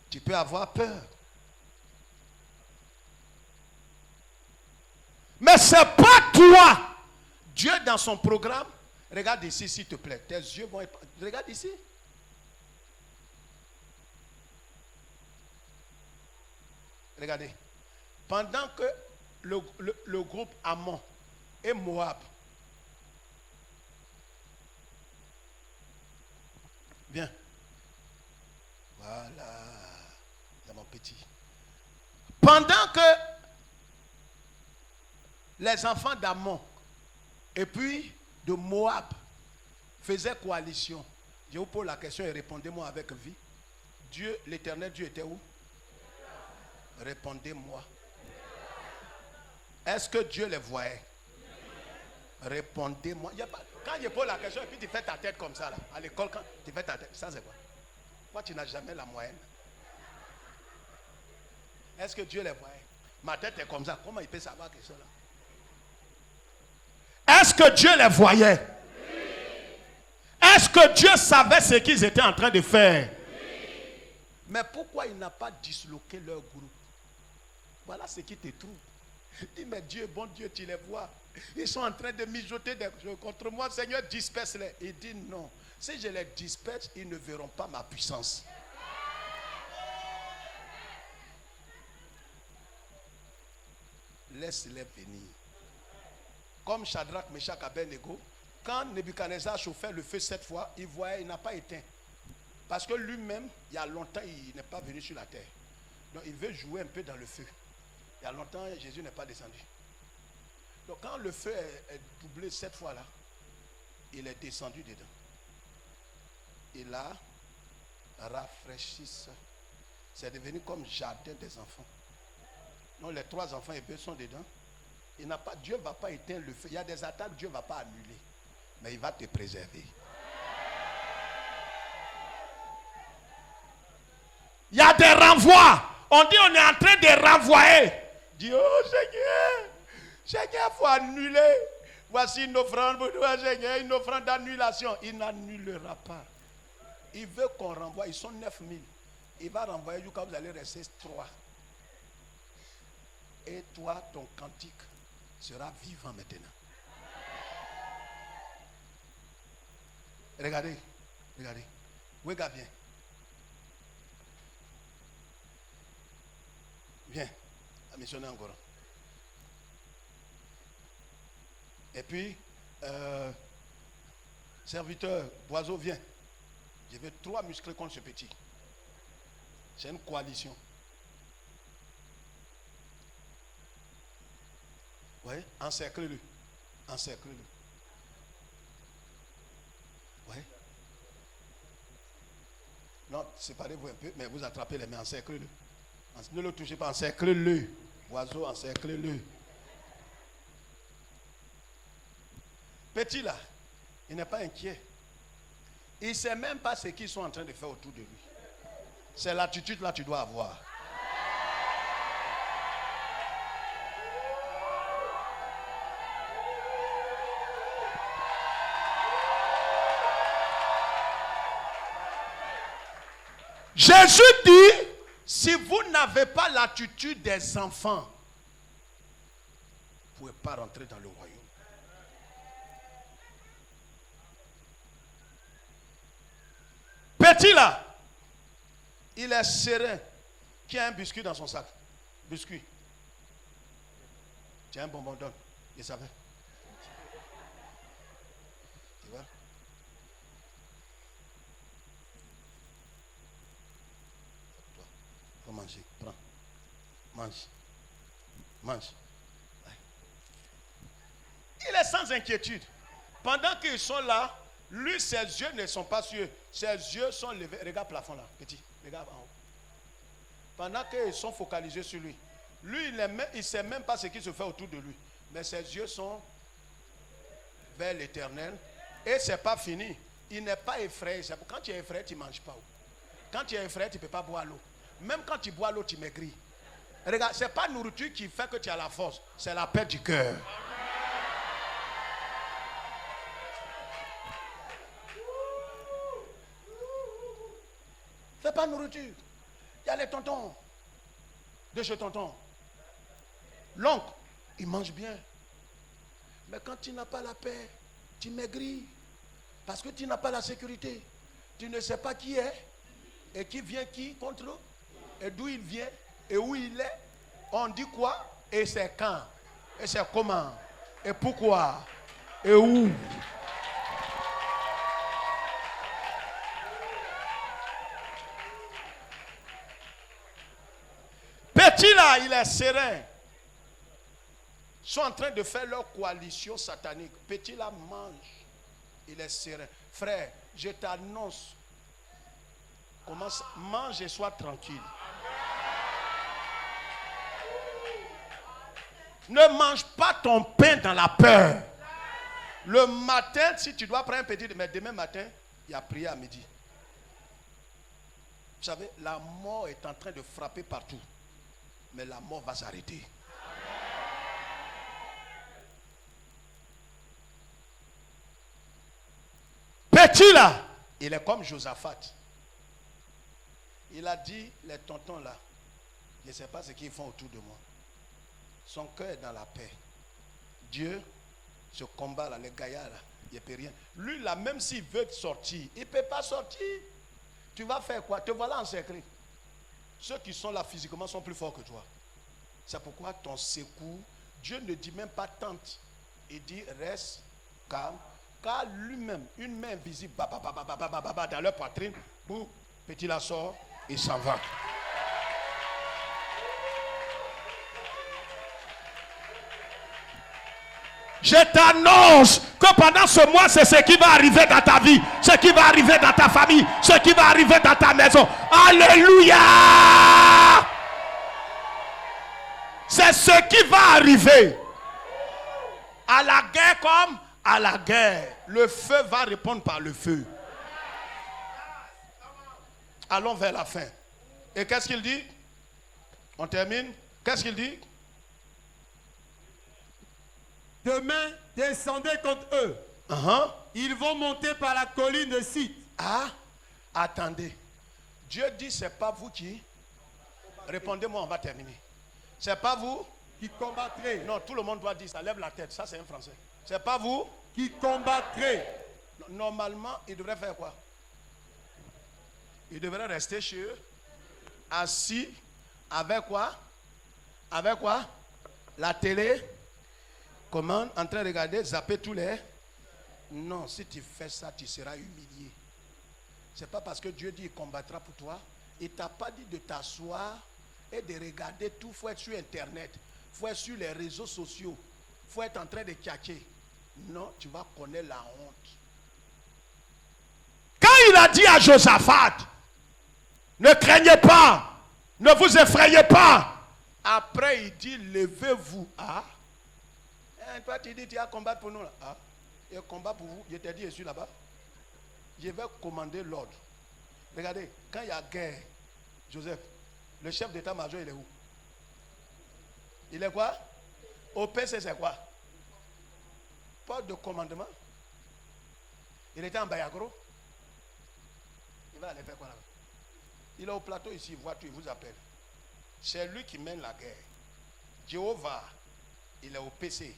tu peux avoir peur. Mais ce n'est pas toi. Dieu dans son programme, regarde ici s'il te plaît. Tes yeux vont être... Regarde ici. Regardez. Pendant que le groupe Ammon et Moab. Viens. Voilà. C'est mon petit. Pendant que les enfants d'Ammon et puis de Moab faisaient coalition, je vous pose la question et répondez-moi avec vie. Dieu, l'Éternel Dieu était où? Répondez-moi. Est-ce que Dieu les voyait? Répondez-moi. Quand je pose la question et puis tu fais ta tête comme ça là, à l'école, quand tu fais ta tête, ça c'est quoi? Toi tu n'as jamais la moyenne. Est-ce que Dieu les voyait? Ma tête est comme ça. Comment il peut savoir que ça là? Est-ce que Dieu les voyait? Oui. Est-ce que Dieu savait ce qu'ils étaient en train de faire? Oui. Mais pourquoi il n'a pas disloqué leur groupe? Voilà ce qui te trouve. Dis, mais Dieu, bon Dieu, tu les vois. Ils sont en train de mijoter des choses contre moi. Seigneur, disperse-les. Il dit non. Si je les disperse, ils ne verront pas ma puissance. Laisse-les venir. Comme Shadrach, Meshach, Abednego, quand Nebuchadnezzar chauffait le feu 7 fois, il voyait, il n'a pas éteint. Parce que lui-même, il y a longtemps, il n'est pas venu sur la terre. Donc il veut jouer un peu dans le feu. Il y a longtemps, Jésus n'est pas descendu. Donc quand le feu est doublé 7 fois là, il est descendu dedans. Il a rafraîchi ça. C'est devenu comme jardin des enfants. Donc les 3 enfants hébreux sont dedans. Il n'a pas, Dieu ne va pas éteindre le feu. Il y a des attaques, Dieu ne va pas annuler. Mais il va te préserver. Il y a des renvois. On dit on est en train de renvoyer. Dis, oh Seigneur, Seigneur, il faut annuler. Voici une offrande pour toi, Seigneur, une offrande d'annulation. Il n'annulera pas. Il veut qu'on renvoie. Ils sont 9000. Il va renvoyer jusqu'à vous allez rester 3. Et toi, ton cantique sera vivant maintenant. Regardez, regardez. Ouéga, viens. Viens, à missionner encore. Et puis, serviteur, Boiseau, viens. Je veux 3 musclés contre ce petit. C'est une coalition. Oui, encerclez-le. Encerclez-le. Oui. Non, séparez-vous un peu, mais vous attrapez les mains, encerclez-le. Ne le touchez pas, encerclez-le. Oiseau, encerclez-le. Petit là, il n'est pas inquiet. Il ne sait même pas ce qu'ils sont en train de faire autour de lui. C'est l'attitude là que tu dois avoir. Jésus dit, si vous n'avez pas l'attitude des enfants, vous ne pouvez pas rentrer dans le royaume. Petit là, il est serein. Qui a un biscuit dans son sac? Biscuit. Tiens, un bonbon, donne. Il savait. Tu vois? Faut manger. Prends. Mange. Mange. Ouais. Il est sans inquiétude. Pendant qu'ils sont là, lui, ses yeux ne sont pas sur eux. Ses yeux sont levés. Regarde le plafond là, petit. Regarde en haut. Pendant qu'ils sont focalisés sur lui. Lui, il ne sait même pas ce qui se fait autour de lui. Mais ses yeux sont vers l'éternel. Et ce n'est pas fini. Il n'est pas effrayé. Quand tu es effrayé, tu ne manges pas. Quand tu es effrayé, tu ne peux pas boire l'eau. Même quand tu bois l'eau, tu maigris. Regarde, ce n'est pas la nourriture qui fait que tu as la force. C'est la paix du cœur. Ce n'est pas nourriture. Il y a les tontons. De chez tonton. L'oncle, il mange bien. Mais quand tu n'as pas la paix, tu maigris. Parce que tu n'as pas la sécurité. Tu ne sais pas qui est. Et qui vient qui contre eux. Et d'où il vient. Et où il est. On dit quoi. Et c'est quand. Et c'est comment. Et pourquoi. Et où. Petit là, il est serein. Ils sont en train de faire leur coalition satanique. Petit là mange. Il est serein. Frère, je t'annonce. Commence, mange et sois tranquille. Ne mange pas ton pain dans la peur. Le matin, si tu dois prendre un petit, mais demain matin, il y a prière à midi. Vous savez, la mort est en train de frapper partout. Mais la mort va s'arrêter. Petit là, il est comme Josaphat. Il a dit, les tontons là, je ne sais pas ce qu'ils font autour de moi. Son cœur est dans la paix. Dieu, ce combat là, les gaillards là, il ne peut rien. Lui là, même s'il veut sortir, il ne peut pas sortir. Tu vas faire quoi? Te voilà encerclé. Ceux qui sont là physiquement sont plus forts que toi. C'est pourquoi ton secours, Dieu ne dit même pas tente. Il dit reste calme. Car lui-même, une main invisible, dans leur poitrine, boum, petit la sort et s'en va. Je t'annonce que pendant ce mois, c'est ce qui va arriver dans ta vie, ce qui va arriver dans ta famille, ce qui va arriver dans ta maison. Alléluia! C'est ce qui va arriver. À la guerre comme à la guerre. Le feu va répondre par le feu. Allons vers la fin. Et qu'est-ce qu'il dit? On termine. Qu'est-ce qu'il dit? Demain, descendez contre eux. Ils vont monter par la colline de Sith. Ah, attendez. Dieu dit, c'est pas vous qui... Répondez-moi, on va terminer. C'est pas vous qui combattrez. Non, tout le monde doit dire ça. Lève la tête. Ça, c'est un français. C'est pas vous qui combattrez. Normalement, il devrait faire quoi? Il devrait rester chez eux, assis, avec quoi? Avec quoi? La télé. Comment? En train de regarder, zapper tous les... Non, si tu fais ça, tu seras humilié. C'est pas parce que Dieu dit qu'il combattra pour toi Il ne t'a pas dit de t'asseoir et de regarder tout. Il faut être sur Internet. Il faut être sur les réseaux sociaux. Il faut être en train de tchatcher. Non, tu vas connaître la honte. Quand il a dit à Josaphat, ne craignez pas, ne vous effrayez pas. Après, il dit, levez-vous. Ah, toi, tu dis, tu vas combattre pour nous. Là. Ah, il combat pour vous. Je t'ai dit, je suis là-bas. Je vais commander l'ordre. Regardez, quand il y a guerre, Joseph, le chef d'état-major, il est où? Il est quoi? Au PC, c'est quoi? Porte de commandement. Il était en Bayagro. Il va aller faire quoi là-bas? Il est au plateau ici, voiture, il vous appelle. C'est lui qui mène la guerre. Jéhovah, il est au PC.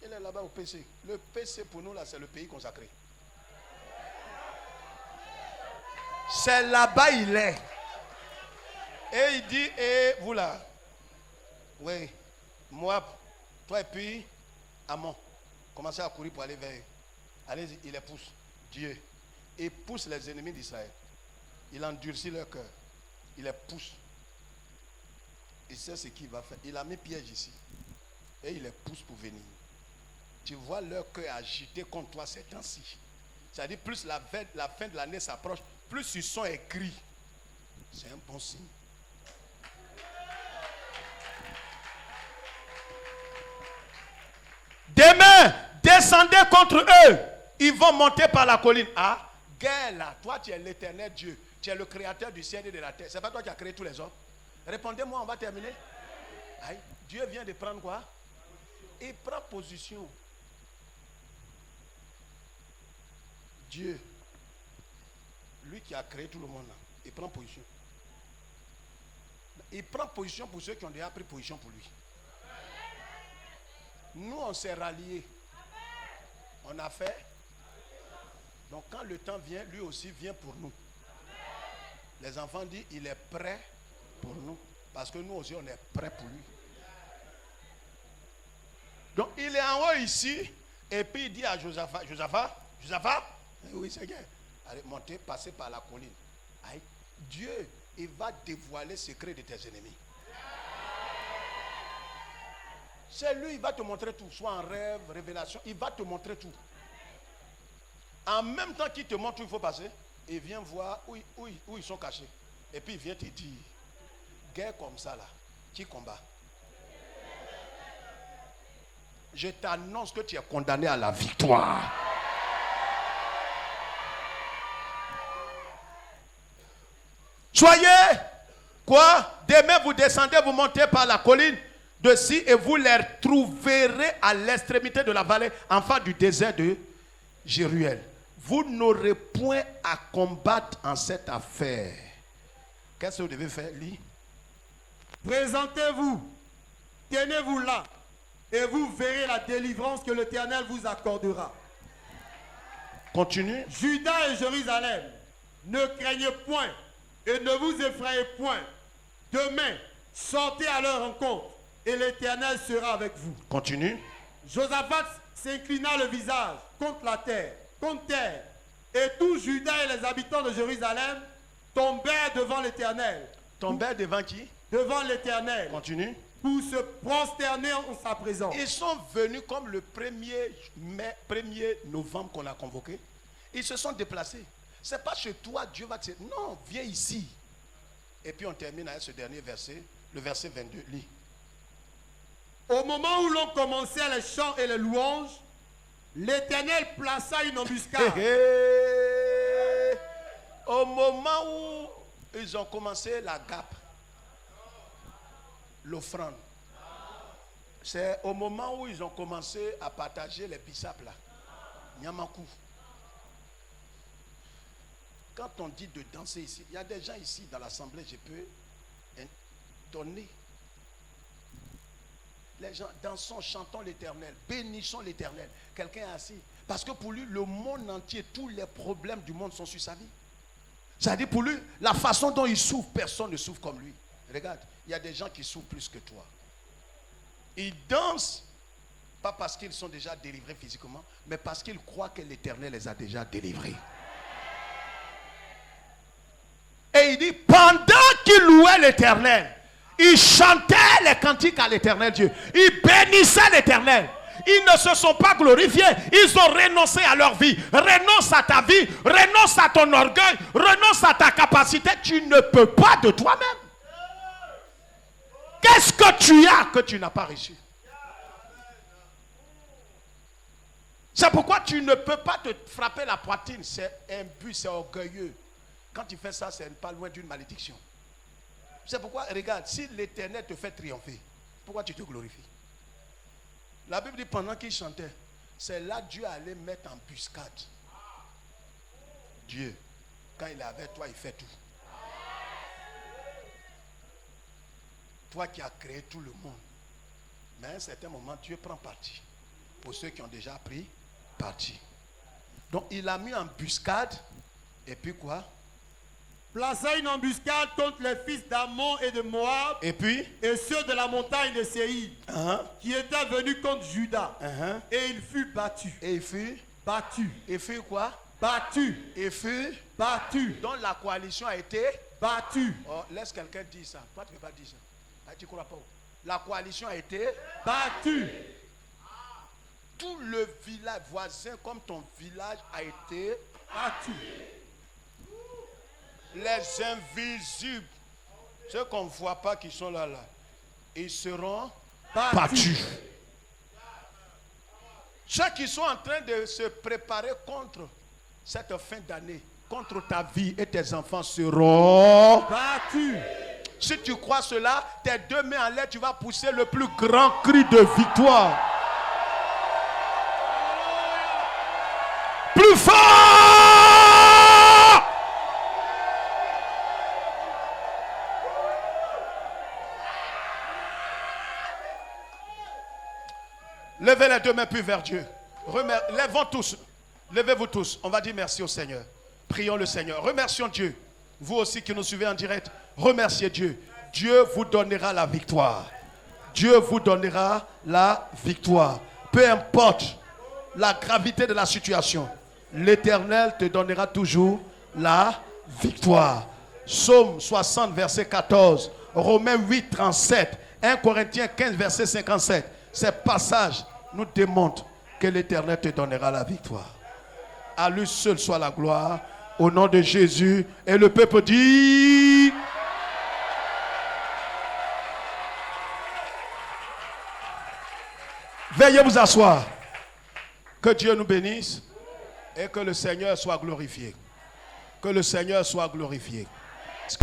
Il est là-bas au PC. Le PC pour nous là, c'est le pays consacré. C'est là-bas il est. Et il dit, et vous là, oui, moi, toi et puis, Amon, commencez à courir pour aller vers eux. Allez-y, il les pousse. Dieu. Il pousse les ennemis d'Israël. Il endurcit leur cœur. Il les pousse. Il sait ce qu'il va faire. Il a mis piège ici. Et il les pousse pour venir. Tu vois leur cœur agité contre toi ces temps-ci. C'est-à-dire, plus la fin de l'année s'approche, plus ils sont écrits. C'est un bon signe. Demain, descendez contre eux. Ils vont monter par la colline. Ah, guerre là. Toi, tu es l'éternel Dieu. Tu es le créateur du ciel et de la terre. C'est pas toi qui as créé tous les hommes. Répondez-moi, on va terminer. Aïe, Dieu vient de prendre quoi? Il prend position. Dieu, lui qui a créé tout le monde là, il prend position. Il prend position pour ceux qui ont déjà pris position pour lui. Nous, on s'est ralliés. On a fait. Donc, quand le temps vient, lui aussi vient pour nous. Les enfants disent, il est prêt pour nous. Parce que nous aussi, on est prêt pour lui. Donc, il est en haut ici. Et puis, il dit à Josaphat, Josaphat, oui, c'est bien. Allez, montez, passez par la colline. Aïe, Dieu, il va dévoiler le secret de tes ennemis. C'est lui, il va te montrer tout. Soit en rêve, révélation, il va te montrer tout. En même temps qu'il te montre où il faut passer, il vient voir où ils sont cachés. Et puis il vient te dire, guerre comme ça là, qui combat? Je t'annonce que tu es condamné à la victoire. Soyez quoi? Demain vous descendez, vous montez par la colline de ci et vous les trouverez à l'extrémité de la vallée, en face du désert de Jéruel. Vous n'aurez point à combattre en cette affaire. Qu'est-ce que vous devez faire? Lis. Présentez-vous, tenez-vous là, et vous verrez la délivrance que l'Éternel vous accordera. Continue. Juda et Jérusalem, ne craignez point et ne vous effrayez point. Demain, sortez à leur rencontre et l'Éternel sera avec vous. Continue. Josaphat s'inclina le visage contre terre, et tout Juda et les habitants de Jérusalem tombèrent devant l'Éternel. Tombèrent devant qui? Devant l'Éternel. Continue. Pour se prosterner en sa présence. Ils sont venus comme le 1er novembre qu'on a convoqué. Ils se sont déplacés. C'est pas chez toi, Dieu va te dire, non, viens ici. Et puis on termine avec ce dernier verset, le verset 22. Lis. Au moment où l'on commençait les chants et les louanges, l'Éternel plaça une embuscade. Au moment où ils ont commencé la gape, l'offrande, c'est au moment où ils ont commencé à partager les bissap là. Nyamakou. Quand on dit de danser ici, il y a des gens ici dans l'assemblée, je peux donner. Les gens dansons, chantons l'Éternel, bénissons l'Éternel. Quelqu'un est assis. Parce que pour lui, le monde entier, tous les problèmes du monde sont sur sa vie. C'est-à-dire pour lui, la façon dont il souffre, personne ne souffre comme lui. Regarde, il y a des gens qui souffrent plus que toi. Ils dansent, pas parce qu'ils sont déjà délivrés physiquement, mais parce qu'ils croient que l'Éternel les a déjà délivrés. Et il dit, pendant qu'ils louaient l'Éternel, ils chantaient les cantiques à l'Éternel Dieu. Ils bénissaient l'Éternel. Ils ne se sont pas glorifiés. Ils ont renoncé à leur vie. Renonce à ta vie. Renonce à ton orgueil. Renonce à ta capacité. Tu ne peux pas de toi-même. Qu'est-ce que tu as que tu n'as pas reçu? C'est pourquoi tu ne peux pas te frapper la poitrine. C'est imbu, c'est orgueilleux. Quand tu fais ça, c'est pas loin d'une malédiction. C'est pourquoi, regarde, si l'Éternel te fait triompher, pourquoi tu te glorifies? La Bible dit pendant qu'il chantait, c'est là Dieu allait mettre en embuscade. Dieu, quand il est avec toi, il fait tout. Toi qui as créé tout le monde. Mais à un certain moment, Dieu prend parti. Pour ceux qui ont déjà pris parti. Donc il a mis en embuscade. Et puis quoi? Plaça une embuscade contre les fils d'Ammon et de Moab. Et puis? Et ceux de la montagne de Séir. Qui étaient venus contre Juda. Et il fut battu. Et il fut? Battu. Et fut quoi? Battu. Et fut? Battu. Donc la coalition a été? Battu. Oh, laisse quelqu'un dire ça. Toi tu ne peux pas dire ça. Ah, tu ne crois pas? La coalition a été? Battue. Tout le village voisin comme ton village a été battu. Les invisibles, ceux qu'on ne voit pas qui sont là, ils seront battus. Ceux qui sont en train de se préparer contre cette fin d'année, contre ta vie et tes enfants seront battus. Si tu crois cela, tes deux mains en l'air, tu vas pousser le plus grand cri de victoire. Plus fort! Levez les deux mains plus vers Dieu. Lèvons tous. Levez-vous tous. On va dire merci au Seigneur. Prions le Seigneur. Remercions Dieu. Vous aussi qui nous suivez en direct, remerciez Dieu. Dieu vous donnera la victoire. Dieu vous donnera la victoire. Peu importe la gravité de la situation, l'Éternel te donnera toujours la victoire. Psaume 60, verset 14. Romains 8, 37. 1 Corinthiens 15, verset 57. Ces passages nous démontrent que l'Éternel te donnera la victoire. À lui seul soit la gloire. Au nom de Jésus. Et le peuple dit... Veuillez vous asseoir. Que Dieu nous bénisse et que le Seigneur soit glorifié. Que le Seigneur soit glorifié.